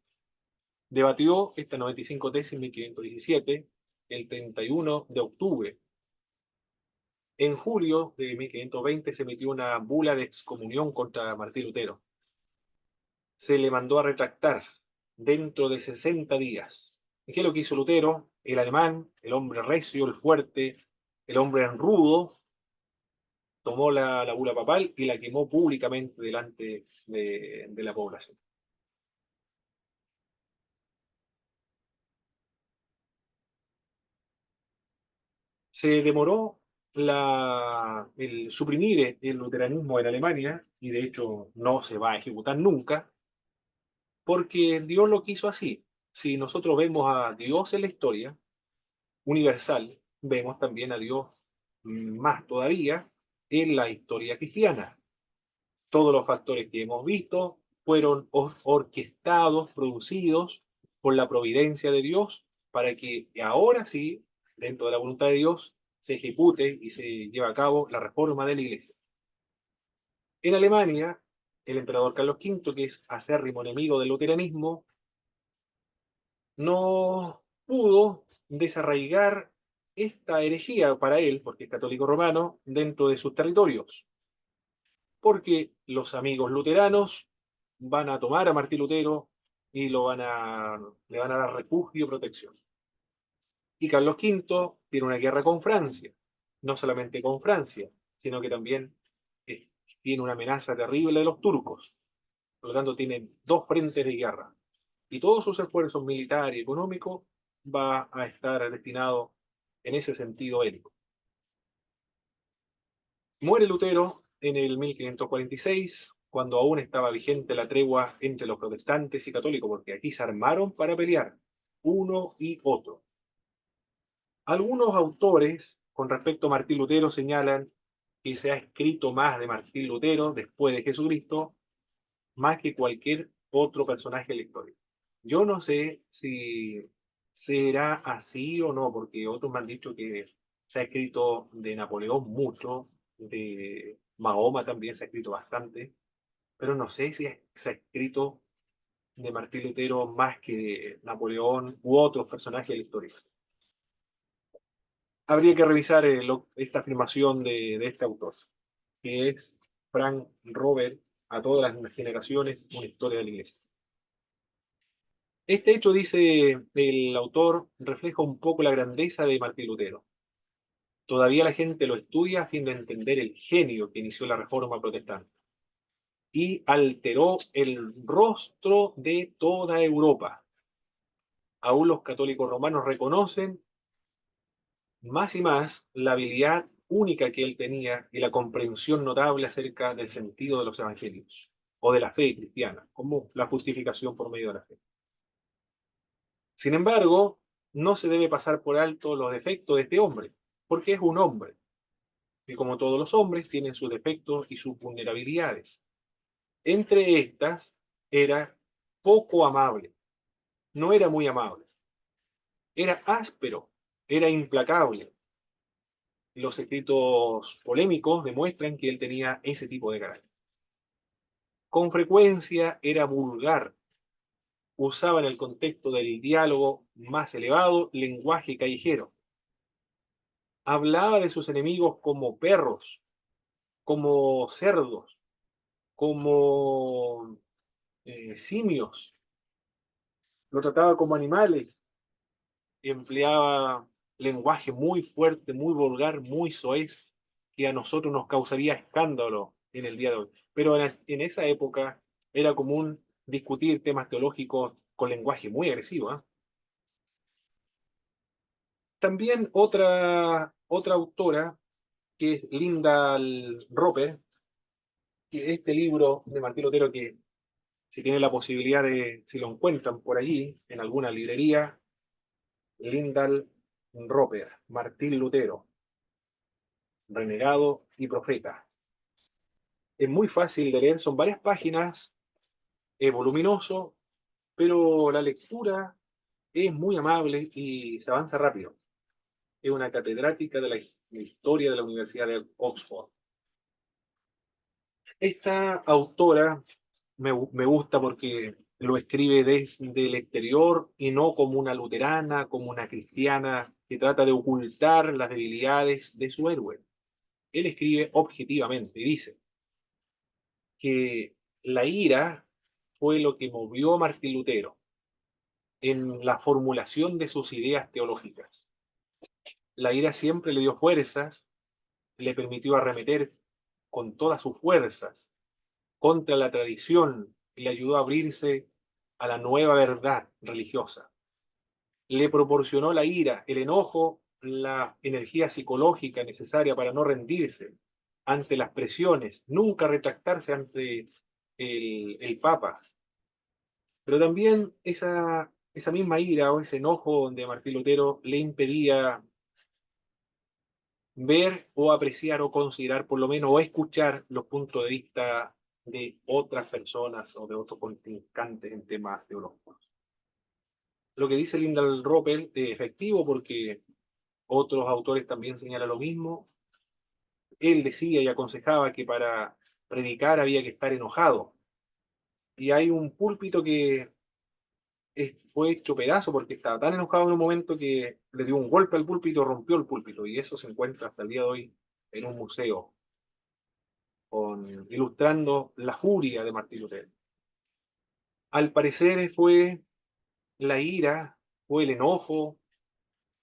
S1: Debatió esta 95 tesis en 1517, el 31 de octubre. En julio de 1520 se emitió una bula de excomunión contra Martín Lutero. Se le mandó a retractar dentro de 60 días. ¿Y qué es lo que hizo Lutero? El alemán, el hombre recio, el fuerte, el hombre rudo, tomó la bula papal y la quemó públicamente delante de la población. Se demoró el suprimir el luteranismo en Alemania, y de hecho no se va a ejecutar nunca, porque Dios lo quiso así. Si nosotros vemos a Dios en la historia universal, vemos también a Dios más todavía en la historia cristiana. Todos los factores que hemos visto fueron orquestados, producidos por la providencia de Dios para que ahora sí, dentro de la voluntad de Dios, se ejecute y se lleve a cabo la reforma de la Iglesia. En Alemania, el emperador Carlos V, que es acérrimo enemigo del luteranismo, no pudo desarraigar esta herejía para él, porque es católico romano, dentro de sus territorios, porque los amigos luteranos van a tomar a Martín Lutero y le van a dar refugio y protección. Y Carlos V tiene una guerra con Francia, no solamente con Francia, sino que también eh, tiene una amenaza terrible de los turcos. Por lo tanto, tiene dos frentes de guerra. Y todos sus esfuerzos militares y económicos va a estar destinado en ese sentido ético. Muere Lutero en el 1546, cuando aún estaba vigente la tregua entre los protestantes y católicos, porque aquí se armaron para pelear, uno y otro. Algunos autores, con respecto a Martín Lutero, señalan que se ha escrito más de Martín Lutero después de Jesucristo, más que cualquier otro personaje de la historia. Yo no sé si será así o no, porque otros me han dicho que se ha escrito de Napoleón mucho, de Mahoma también se ha escrito bastante, pero no sé si se ha escrito de Martín Lutero más que de Napoleón u otros personajes de la historia. Habría que revisar esta afirmación de este autor, que es Frank Robert, a todas las generaciones, una historia de la Iglesia. Este hecho, dice el autor, refleja un poco la grandeza de Martín Lutero. Todavía la gente lo estudia a fin de entender el genio que inició la reforma protestante y alteró el rostro de toda Europa. Aún los católicos romanos reconocen más y más la habilidad única que él tenía y la comprensión notable acerca del sentido de los evangelios o de la fe cristiana, como la justificación por medio de la fe. Sin embargo, no se debe pasar por alto los defectos de este hombre, porque es un hombre, y como todos los hombres, tienen sus defectos y sus vulnerabilidades. Entre estas, era poco amable, no era muy amable, era áspero, era implacable. Los escritos polémicos demuestran que él tenía ese tipo de carácter. Con frecuencia era vulgar, usaba en el contexto del diálogo más elevado lenguaje callejero. Hablaba de sus enemigos como perros, como cerdos, como simios. Lo trataba como animales. Empleaba lenguaje muy fuerte, muy vulgar, muy soez, que a nosotros nos causaría escándalo en el día de hoy. Pero en esa época era común discutir temas teológicos con lenguaje muy agresivo, ¿eh? También otra autora, que es Linda Roper, que este libro de Martín Lutero, que si tienen la posibilidad de, si lo encuentran por allí, en alguna librería, Lindal Roper, Martín Lutero, Renegado y Profeta. Es muy fácil de leer, son varias páginas, es voluminoso, pero la lectura es muy amable y se avanza rápido. Es una catedrática de la historia de la Universidad de Oxford. Esta autora me gusta porque lo escribe desde el exterior y no como una luterana, como una cristiana que trata de ocultar las debilidades de su héroe. Él escribe objetivamente y dice que la ira fue lo que movió a Martín Lutero en la formulación de sus ideas teológicas. La ira siempre le dio fuerzas, le permitió arremeter con todas sus fuerzas contra la tradición y le ayudó a abrirse a la nueva verdad religiosa. Le proporcionó la ira, el enojo, la energía psicológica necesaria para no rendirse ante las presiones, nunca retractarse ante el Papa. Pero también esa misma ira o ese enojo de Martín Lutero le impedía ver o apreciar o considerar por lo menos o escuchar los puntos de vista de otras personas o de otros contrincantes en temas teológicos. Lo que dice Lyndall Roppel es efectivo porque otros autores también señalan lo mismo. Él decía y aconsejaba que para predicar había que estar enojado. Y hay un púlpito que fue hecho pedazo porque estaba tan enojado en un momento que le dio un golpe al púlpito, rompió el púlpito. Y eso se encuentra hasta el día de hoy en un museo, ilustrando la furia de Martín Lutero. Al parecer fue la ira, fue el enojo,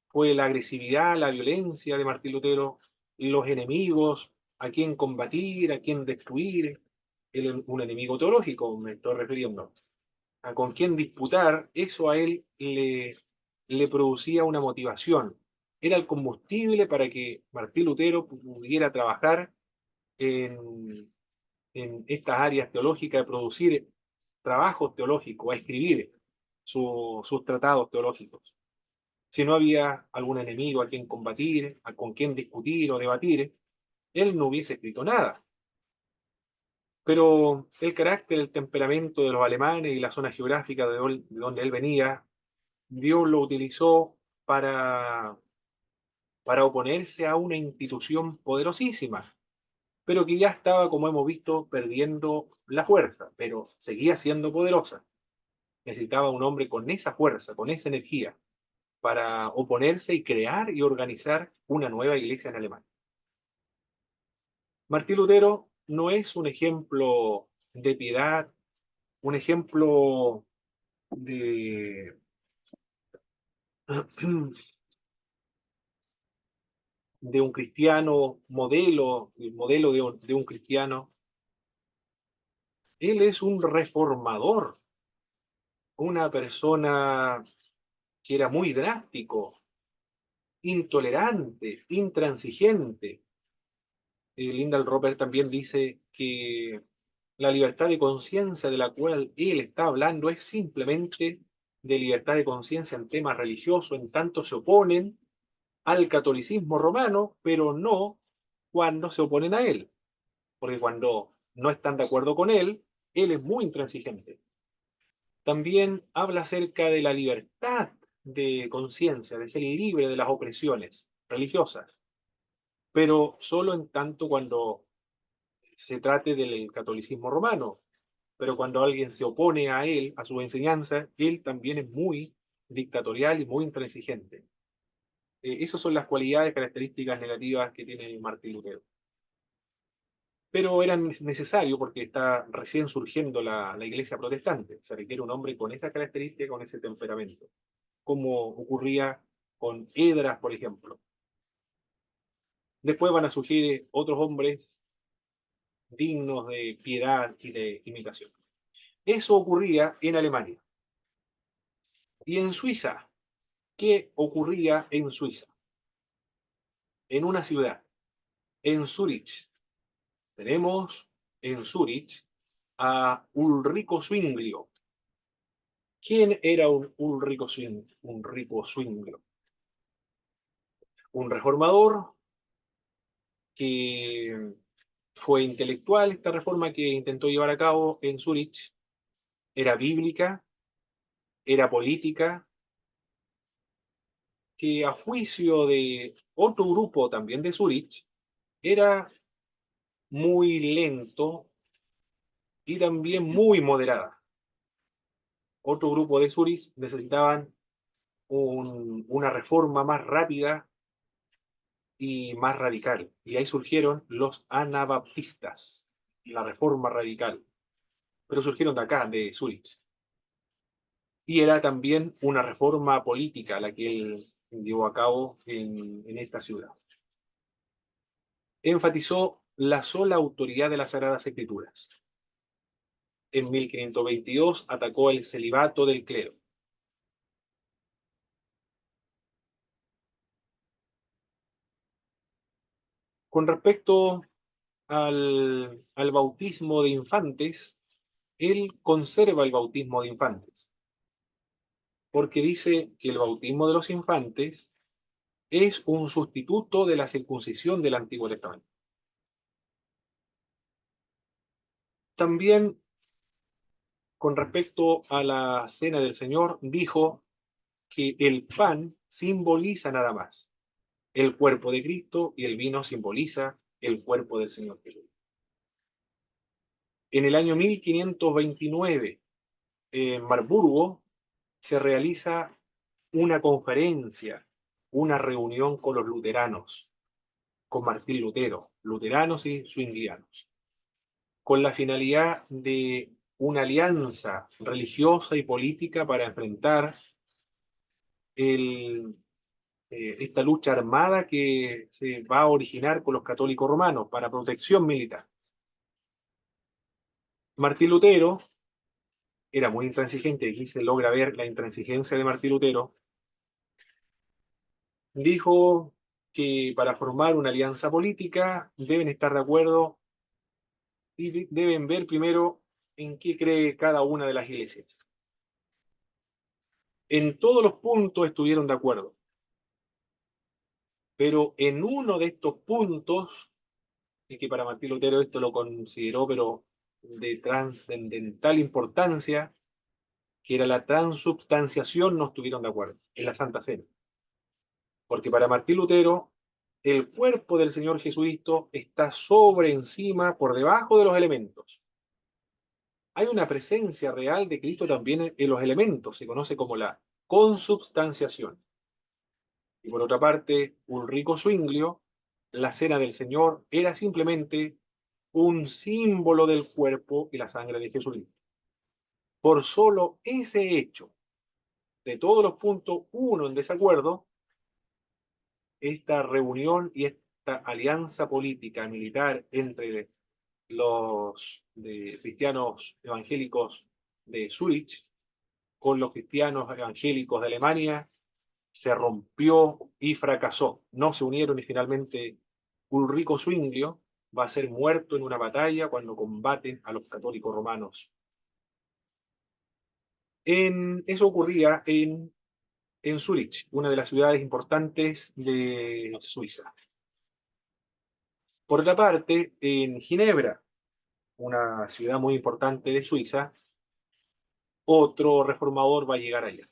S1: fue la agresividad, la violencia de Martín Lutero, los enemigos, a quién combatir, a quién destruir, un enemigo teológico, me estoy refiriendo, a con quién disputar, eso a él le producía una motivación. Era el combustible para que Martín Lutero pudiera trabajar en, en estas áreas teológicas, de producir trabajos teológicos, a escribir sus tratados teológicos. Si no había algún enemigo a quien combatir, con quien discutir o debatir, él no hubiese escrito nada. Pero el carácter, el temperamento de los alemanes y la zona geográfica de donde él venía, Dios lo utilizó para oponerse a una institución poderosísima, pero que ya estaba, como hemos visto, perdiendo la fuerza, pero seguía siendo poderosa. Necesitaba un hombre con esa fuerza, con esa energía, para oponerse y crear y organizar una nueva iglesia en Alemania. Martín Lutero no es un ejemplo de piedad, un ejemplo de, de un cristiano modelo, el modelo de un cristiano. Él es un reformador, una persona que era muy drástico, intolerante, intransigente. Lyndall Roper también dice que la libertad de conciencia de la cual él está hablando es simplemente de libertad de conciencia en temas religiosos, en tanto se oponen al catolicismo romano, pero no cuando se oponen a él, porque cuando no están de acuerdo con él es muy intransigente. También habla acerca de la libertad de conciencia, de ser libre de las opresiones religiosas, pero solo en tanto cuando se trate del catolicismo romano. Pero cuando alguien se opone a él, a su enseñanza, él también es muy dictatorial y muy intransigente. Esas son las cualidades, características negativas que tiene Martín Lutero. Pero eran necesarios porque está recién surgiendo la iglesia protestante. Se requiere un hombre con esa característica, con ese temperamento, como ocurría con Edras, por ejemplo. Después van a surgir otros hombres dignos de piedad y de imitación. Eso ocurría en Alemania. Y en Suiza, ¿qué ocurría en Suiza? En una ciudad, en Zurich. Tenemos en Zurich a Ulrico Zwinglio. ¿Quién era un Ulrico Zwinglio? Un reformador que fue intelectual. Esta reforma que intentó llevar a cabo en Zurich era bíblica, era política, que a juicio de otro grupo también de Zurich, era muy lento, y también muy moderada. Otro grupo de Zúrich necesitaban una reforma más rápida y más radical. Y ahí surgieron los anabaptistas, la reforma radical. Pero surgieron de acá, de Zúrich. Y era también una reforma política la que él llevó a cabo en esta ciudad. Enfatizó la sola autoridad de las Sagradas Escrituras. En 1522 atacó el celibato del clero. Con respecto al bautismo de infantes, él conserva el bautismo de infantes, porque dice que el bautismo de los infantes es un sustituto de la circuncisión del Antiguo Testamento. También, con respecto a la cena del Señor, dijo que el pan simboliza nada más el cuerpo de Cristo y el vino simboliza el cuerpo del Señor Jesús. En el año 1529, en Marburgo, se realiza una conferencia, una reunión con los luteranos, con Martín Lutero, luteranos y zwinglianos, con la finalidad de una alianza religiosa y política para enfrentar esta lucha armada que se va a originar con los católicos romanos para protección militar. Martín Lutero era muy intransigente, aquí se logra ver la intransigencia de Martín Lutero. Dijo que para formar una alianza política deben estar de acuerdo y deben ver primero en qué cree cada una de las iglesias. En todos los puntos estuvieron de acuerdo, pero en uno de estos puntos, y que para Martín Lutero esto lo consideró pero de trascendental importancia, que era la transubstanciación, no estuvieron de acuerdo en la Santa Cena. Porque para Martín Lutero, el cuerpo del Señor Jesucristo está sobre, encima, por debajo de los elementos. Hay una presencia real de Cristo también en los elementos, se conoce como la consubstanciación. Y por otra parte, Ulrico Zwinglio, la cena del Señor era simplemente un símbolo del cuerpo y la sangre de Jesucristo. Por solo ese hecho, de todos los puntos, uno en desacuerdo, esta reunión y esta alianza política militar entre los cristianos evangélicos de Zúrich con los cristianos evangélicos de Alemania se rompió y fracasó. No se unieron y finalmente Ulrico Zwinglio va a ser muerto en una batalla cuando combaten a los católicos romanos. Eso ocurría en Zúrich, una de las ciudades importantes de Suiza. Por otra parte, en Ginebra, una ciudad muy importante de Suiza, otro reformador va a llegar allá,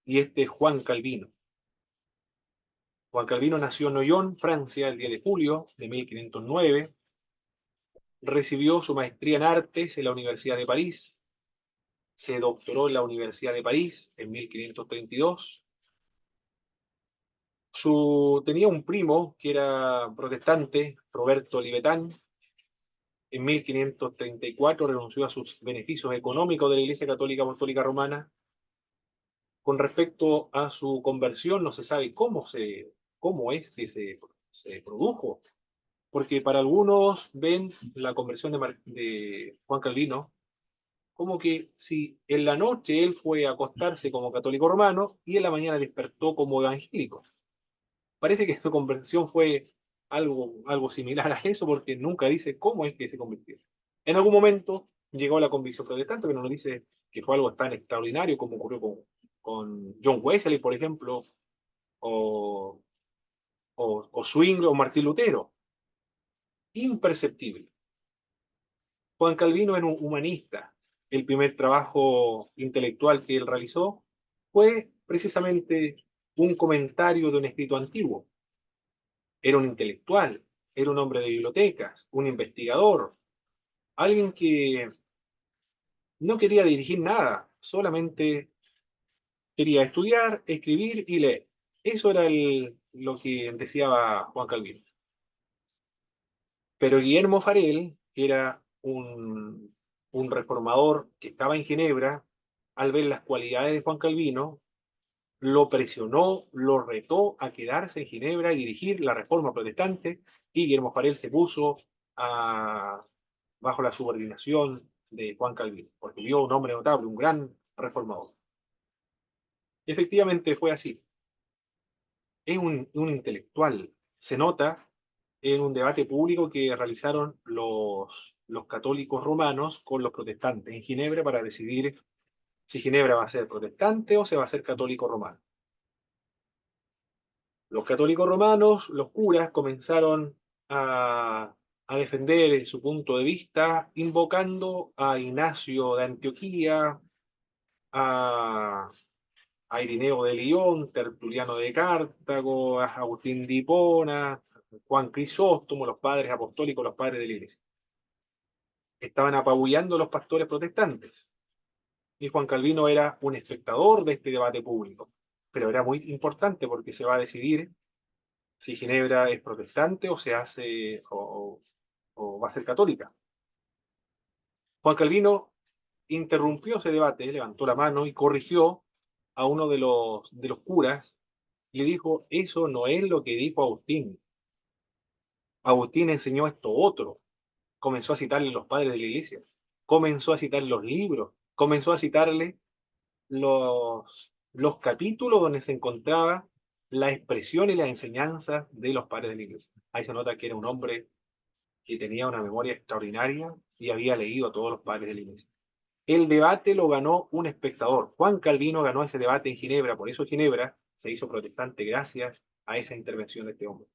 S1: y este es Juan Calvino. Juan Calvino nació en Noyon, Francia, el 10 de julio de 1509, recibió su maestría en artes en la Universidad de París, se doctoró en la Universidad de París en 1532. Tenía un primo que era protestante, Roberto Livetán. En 1534 renunció a sus beneficios económicos de la Iglesia Católica Apostólica Romana. Con respecto a su conversión, no se sabe cómo es que se produjo, porque para algunos ven la conversión de Juan Calvino como que si en la noche él fue a acostarse como católico romano y en la mañana despertó como evangélico. Parece que su conversión fue algo similar a eso, porque nunca dice cómo es que se convirtió. En algún momento llegó a la convicción protestante, pero no dice que fue algo tan extraordinario como ocurrió con John Wesley, por ejemplo, o, o Zwingli o Martín Lutero. Imperceptible. Juan Calvino era un humanista. El primer trabajo intelectual que él realizó fue precisamente un comentario de un escrito antiguo. Era un intelectual, era un hombre de bibliotecas, un investigador, alguien que no quería dirigir nada, solamente quería estudiar, escribir y leer. Eso era lo que deseaba Juan Calvino. Pero Guillermo Farel, que era un reformador que estaba en Ginebra, al ver las cualidades de Juan Calvino, lo presionó, lo retó a quedarse en Ginebra y dirigir la reforma protestante, y Guillermo Farel se puso a, bajo la subordinación de Juan Calvino, porque vio un hombre notable, un gran reformador. Y efectivamente fue así. Es un intelectual. Se nota en un debate público que realizaron los católicos romanos con los protestantes en Ginebra para decidir si Ginebra va a ser protestante o se va a ser católico romano. Los católicos romanos, los curas, comenzaron a defender su punto de vista invocando a Ignacio de Antioquía, a, a Irineo de Lyon, Tertuliano de Cartago, a Agustín de Hipona, Juan Crisóstomo, los padres apostólicos, los padres de la iglesia. Estaban apabullando a los pastores protestantes. Y Juan Calvino era un espectador de este debate público. Pero era muy importante porque se va a decidir si Ginebra es protestante o se hace o va a ser católica. Juan Calvino interrumpió ese debate, levantó la mano y corrigió a uno de los curas y le dijo, eso no es lo que dijo Agustín. Agustín enseñó esto otro. Comenzó a citarle los padres de la iglesia, comenzó a citar los libros, comenzó a citarle los capítulos donde se encontraba la expresión y la enseñanza de los padres de la iglesia. Ahí se nota que era un hombre que tenía una memoria extraordinaria y había leído a todos los padres de la iglesia. El debate lo ganó un espectador. Juan Calvino ganó ese debate en Ginebra, por eso Ginebra se hizo protestante gracias a esa intervención de este hombre.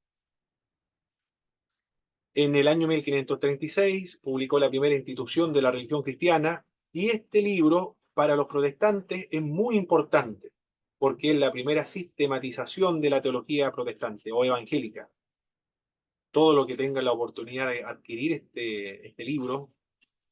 S1: En el año 1536 publicó la primera institución de la religión cristiana y este libro para los protestantes es muy importante porque es la primera sistematización de la teología protestante o evangélica. Todo lo que tenga la oportunidad de adquirir este libro,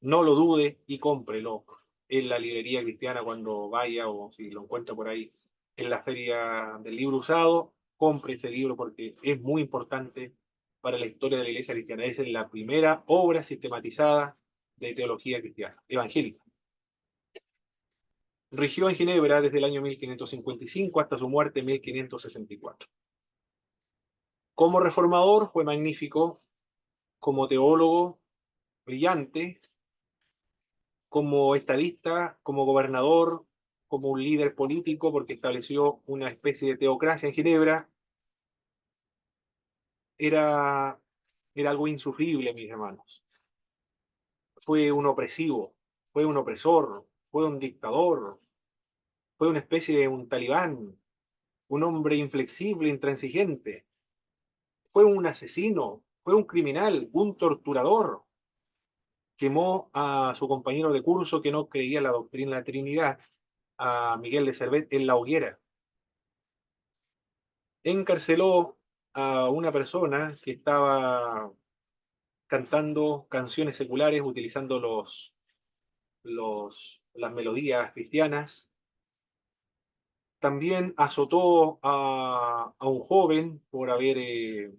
S1: no lo dude y cómprelo en la librería cristiana cuando vaya o si lo encuentra por ahí en la feria del libro usado, compre ese libro porque es muy importante para la historia de la iglesia cristiana. Es la primera obra sistematizada de teología cristiana, evangélica. Rigió en Ginebra desde el año 1555 hasta su muerte en 1564. Como reformador fue magnífico, como teólogo brillante, como estadista, como gobernador, como un líder político, porque estableció una especie de teocracia en Ginebra, era, era algo insufrible, mis hermanos. Fue un opresivo, fue un opresor, fue un dictador, fue una especie de un talibán, un hombre inflexible, intransigente, fue un asesino, fue un criminal, un torturador. Quemó a su compañero de curso que no creía en la doctrina de la Trinidad, a Miguel de Servet, en la hoguera. Encarceló a una persona que estaba cantando canciones seculares utilizando las melodías cristianas. También azotó a un joven por haberle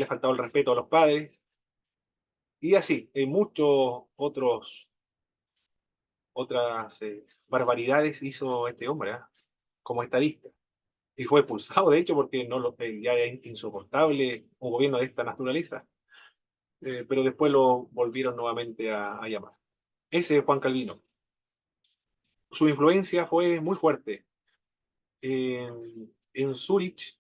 S1: faltado el respeto a los padres. Y así, muchos otras barbaridades hizo este hombre, como estadista. Y fue expulsado, de hecho, porque ya es insoportable un gobierno de esta naturaleza. Pero después lo volvieron nuevamente a llamar. Ese es Juan Calvino. Su influencia fue muy fuerte. En Zúrich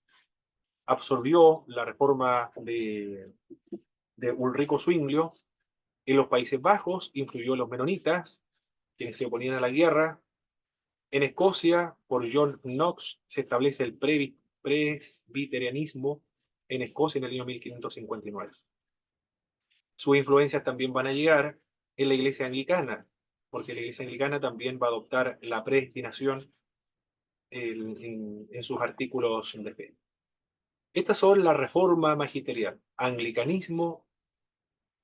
S1: absorbió la reforma de Ulrico Zwinglio. En los Países Bajos influyó en los menonitas, quienes se oponían a la guerra. En Escocia, por John Knox, se establece el presbiterianismo en Escocia en el año 1559. Sus influencias también van a llegar en la iglesia anglicana, porque la iglesia anglicana también va a adoptar la predestinación en sus artículos de fe. Estas son la reforma magisterial, anglicanismo,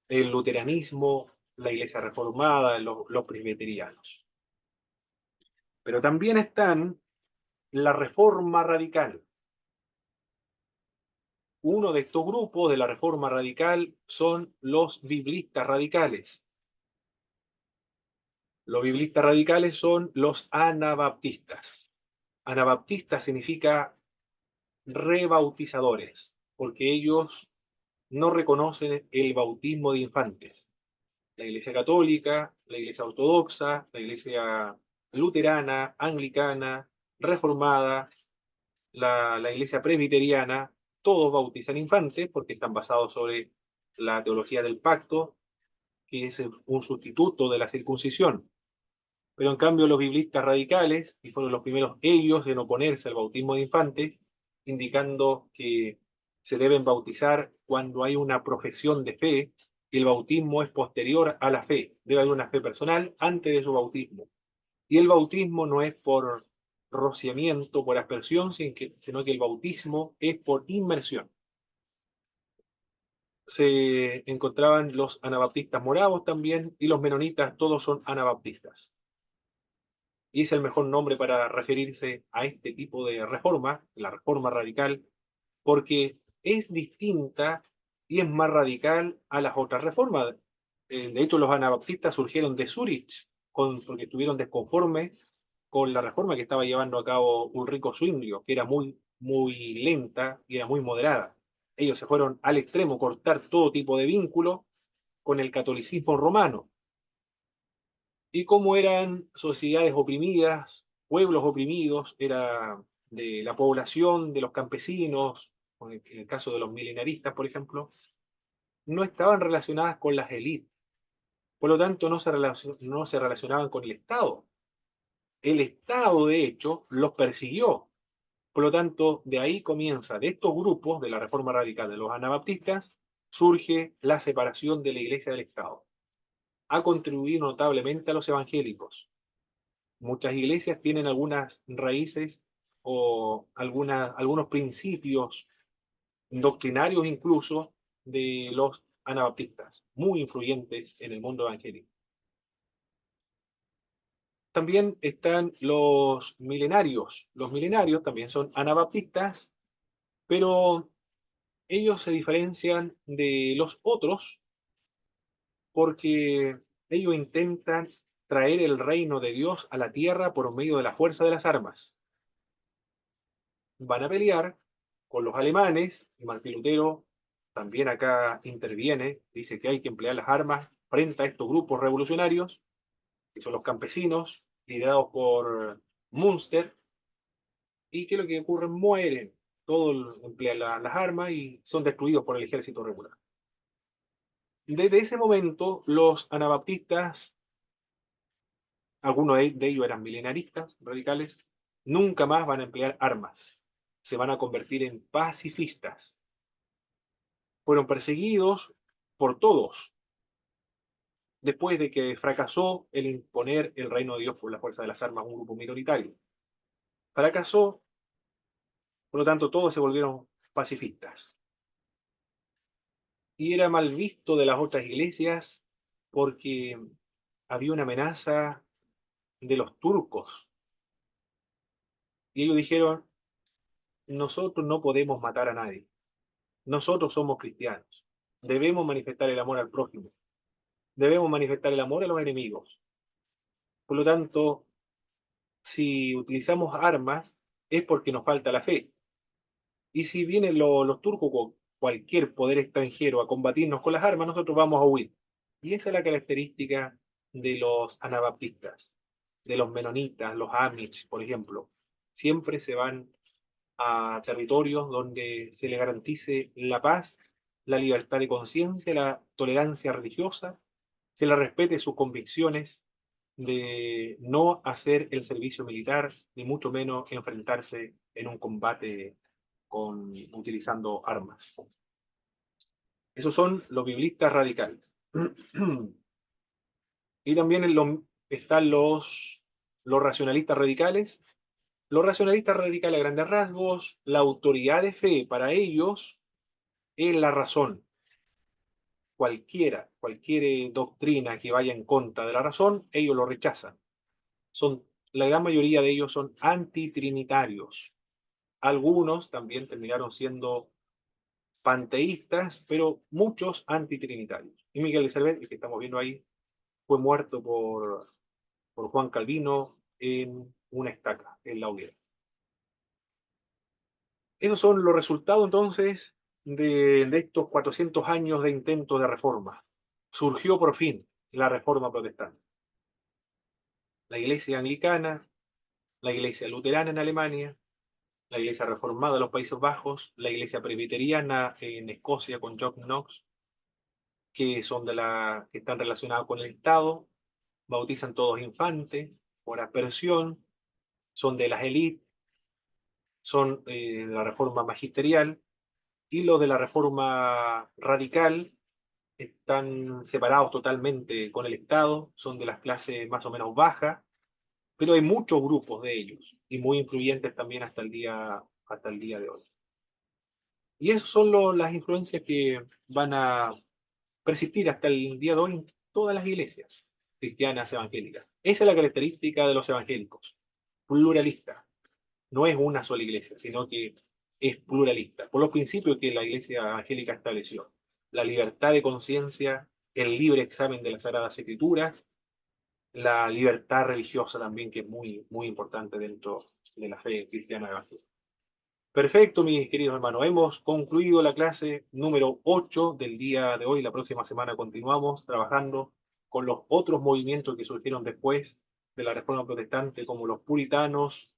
S1: el luteranismo, la Iglesia Reformada, los presbiterianos. Pero también están la Reforma Radical. Uno de estos grupos de la Reforma Radical son los biblistas radicales. Los biblistas radicales son los anabaptistas. Anabaptista significa rebautizadores, porque ellos no reconocen el bautismo de infantes. La Iglesia Católica, la Iglesia Ortodoxa, la Iglesia Luterana, Anglicana, Reformada, la Iglesia Presbiteriana, todos bautizan infantes porque están basados sobre la teología del pacto, que es un sustituto de la circuncisión. Pero en cambio los biblistas radicales, y fueron los primeros ellos en oponerse al bautismo de infantes, indicando que se deben bautizar cuando hay una profesión de fe, y el bautismo es posterior a la fe. Debe haber una fe personal antes de su bautismo. Y el bautismo no es por rociamiento, por aspersión, sino que el bautismo es por inmersión. Se encontraban los anabaptistas moravos también, y los menonitas, todos son anabaptistas. Y es el mejor nombre para referirse a este tipo de reforma, la reforma radical, porque es distinta y es más radical a las otras reformas. De hecho, los anabaptistas surgieron de Zurich, porque estuvieron desconformes con la reforma que estaba llevando a cabo Ulrico Zwinglio, que era muy lenta y era muy moderada. Ellos se fueron al extremo, cortar todo tipo de vínculo con el catolicismo romano. Y como eran sociedades oprimidas, pueblos oprimidos, era de la población, de los campesinos, en el caso de los milenaristas, por ejemplo, no estaban relacionadas con las élites. Por lo tanto, no se relacionaban con el Estado. El Estado, de hecho, los persiguió. Por lo tanto, de ahí comienza, de estos grupos, de la Reforma Radical de los Anabaptistas, surge la separación de la Iglesia del Estado. Ha contribuido notablemente a los evangélicos. Muchas iglesias tienen algunas raíces o algunos principios doctrinarios incluso de los anabaptistas, muy influyentes en el mundo evangélico. También están los milenarios. Los milenarios también son anabaptistas, pero ellos se diferencian de los otros porque ellos intentan traer el reino de Dios a la tierra por medio de la fuerza de las armas. Van a pelear con los alemanes, y Martín Lutero también acá interviene, dice que hay que emplear las armas frente a estos grupos revolucionarios, que son los campesinos, liderados por Münster, y que lo que ocurre, mueren, todos emplean las armas y son destruidos por el ejército regular. Desde ese momento, los anabaptistas, algunos de ellos eran milenaristas radicales, nunca más van a emplear armas, se van a convertir en pacifistas. Fueron perseguidos por todos, después de que fracasó el imponer el reino de Dios por la fuerza de las armas a un grupo minoritario. Fracasó, por lo tanto todos se volvieron pacifistas. Y era mal visto de las otras iglesias porque había una amenaza de los turcos. Y ellos dijeron, nosotros no podemos matar a nadie. Nosotros somos cristianos. Debemos manifestar el amor al prójimo. Debemos manifestar el amor a los enemigos. Por lo tanto, si utilizamos armas es porque nos falta la fe. Y si vienen los turcos con cualquier poder extranjero a combatirnos con las armas, nosotros vamos a huir. Y esa es la característica de los anabaptistas, de los menonitas, los amish, por ejemplo. Siempre se van a territorios donde se le garantice la paz, la libertad de conciencia, la tolerancia religiosa, se le respete sus convicciones de no hacer el servicio militar, ni mucho menos enfrentarse en un combate utilizando armas. Esos son los biblistas radicales. Y también están los racionalistas radicales. Los racionalistas radicales a grandes rasgos, la autoridad de fe para ellos es la razón. cualquier doctrina que vaya en contra de la razón, ellos lo rechazan. La gran mayoría de ellos son antitrinitarios. Algunos también terminaron siendo panteístas, pero muchos antitrinitarios. Y Miguel de Servet, el que estamos viendo ahí, fue muerto por Juan Calvino en una estaca, en la hoguera. Esos son los resultados entonces de estos 400 años de intentos de reforma. Surgió por fin la reforma protestante. La iglesia anglicana, la iglesia luterana en Alemania, la iglesia reformada en los Países Bajos, la iglesia presbiteriana en Escocia con John Knox, que están relacionados con el Estado, bautizan todos infantes por aspersión, son de las élites, son de la reforma magisterial, y los de la reforma radical están separados totalmente con el Estado, son de las clases más o menos bajas, pero hay muchos grupos de ellos, y muy influyentes también hasta el día de hoy. Y esas son las influencias que van a persistir hasta el día de hoy en todas las iglesias cristianas evangélicas. Esa es la característica de los evangélicos, pluralista. No es una sola iglesia, sino que es pluralista, por los principios que la iglesia evangélica estableció. La libertad de conciencia, el libre examen de las Sagradas Escrituras, la libertad religiosa también, que es muy, muy importante dentro de la fe cristiana evangélica. Perfecto, mis queridos hermanos. Hemos concluido la clase número 8 del día de hoy. La próxima semana continuamos trabajando con los otros movimientos que surgieron después de la Reforma Protestante, como los puritanos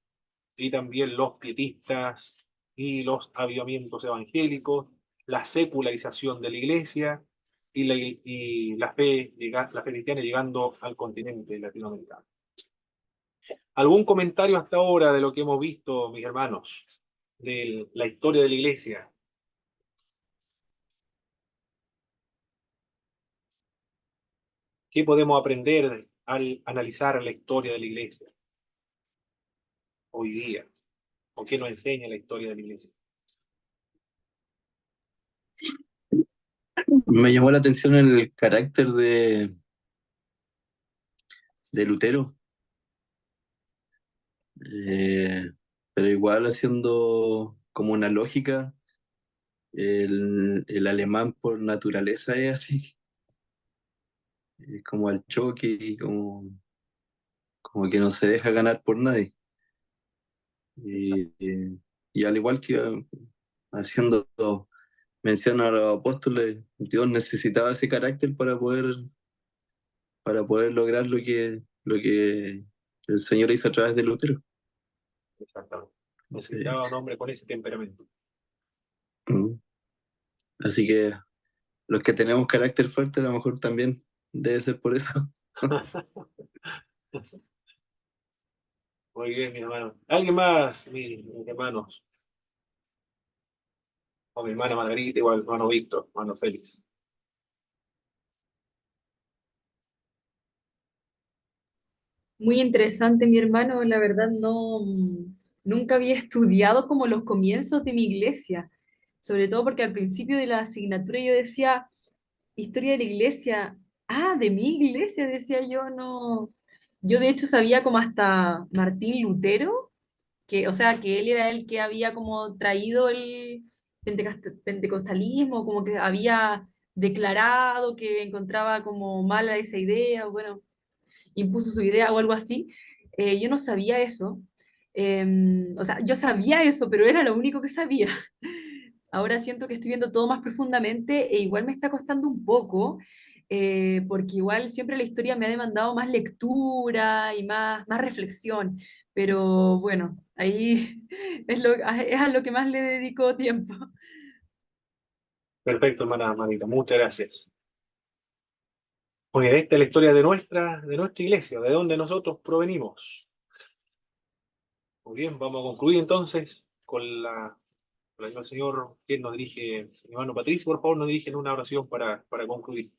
S1: y también los pietistas y los avivamientos evangélicos, la secularización de la Iglesia y la fe cristiana llegando al continente latinoamericano. ¿Algún comentario hasta ahora de lo que hemos visto, mis hermanos, de la historia de la Iglesia? ¿Qué podemos aprender al analizar la historia de la Iglesia hoy día? ¿O qué nos enseña la historia de la Iglesia?
S4: Me llamó la atención el carácter de Lutero, eh, pero igual haciendo como una lógica, el alemán por naturaleza es así, es como al choque y como que no se deja ganar por nadie. Y al igual que haciendo mención a los apóstoles, Dios necesitaba ese carácter para poder lograr lo que el Señor hizo a través de Lutero.
S1: Exactamente.
S4: Sí.
S1: Necesitaba un hombre con ese temperamento.
S4: Mm. Así que los que tenemos carácter fuerte, a lo mejor también debe ser por eso.
S1: Muy bien, mi hermano. ¿Alguien más, mis hermanos? O mi hermana Margarita, igual, hermano Víctor, hermano Félix.
S3: Muy interesante, mi hermano. La verdad no, nunca había estudiado como los comienzos de mi iglesia, sobre todo porque al principio de la asignatura yo decía, historia de la iglesia, ah, de mi iglesia, decía yo, no. Yo de hecho sabía como hasta Martín Lutero, que, o sea, que él era el que había como traído el pentecostalismo, como que había declarado que encontraba como mala esa idea, bueno, impuso su idea o algo así. Yo no sabía eso. O sea, yo sabía eso, pero era lo único que sabía. Ahora siento que estoy viendo todo más profundamente e igual me está costando un poco, porque igual siempre la historia me ha demandado más lectura y más reflexión, pero bueno, ahí es a lo que más le dedico tiempo.
S1: Perfecto, hermana Margarita. Muchas gracias. Oye, esta es la historia de nuestra iglesia, de donde nosotros provenimos. Muy bien, vamos a concluir entonces con la ayuda del Señor, quien nos dirige, mi hermano Patricio, por favor, nos dirige en una oración para concluir.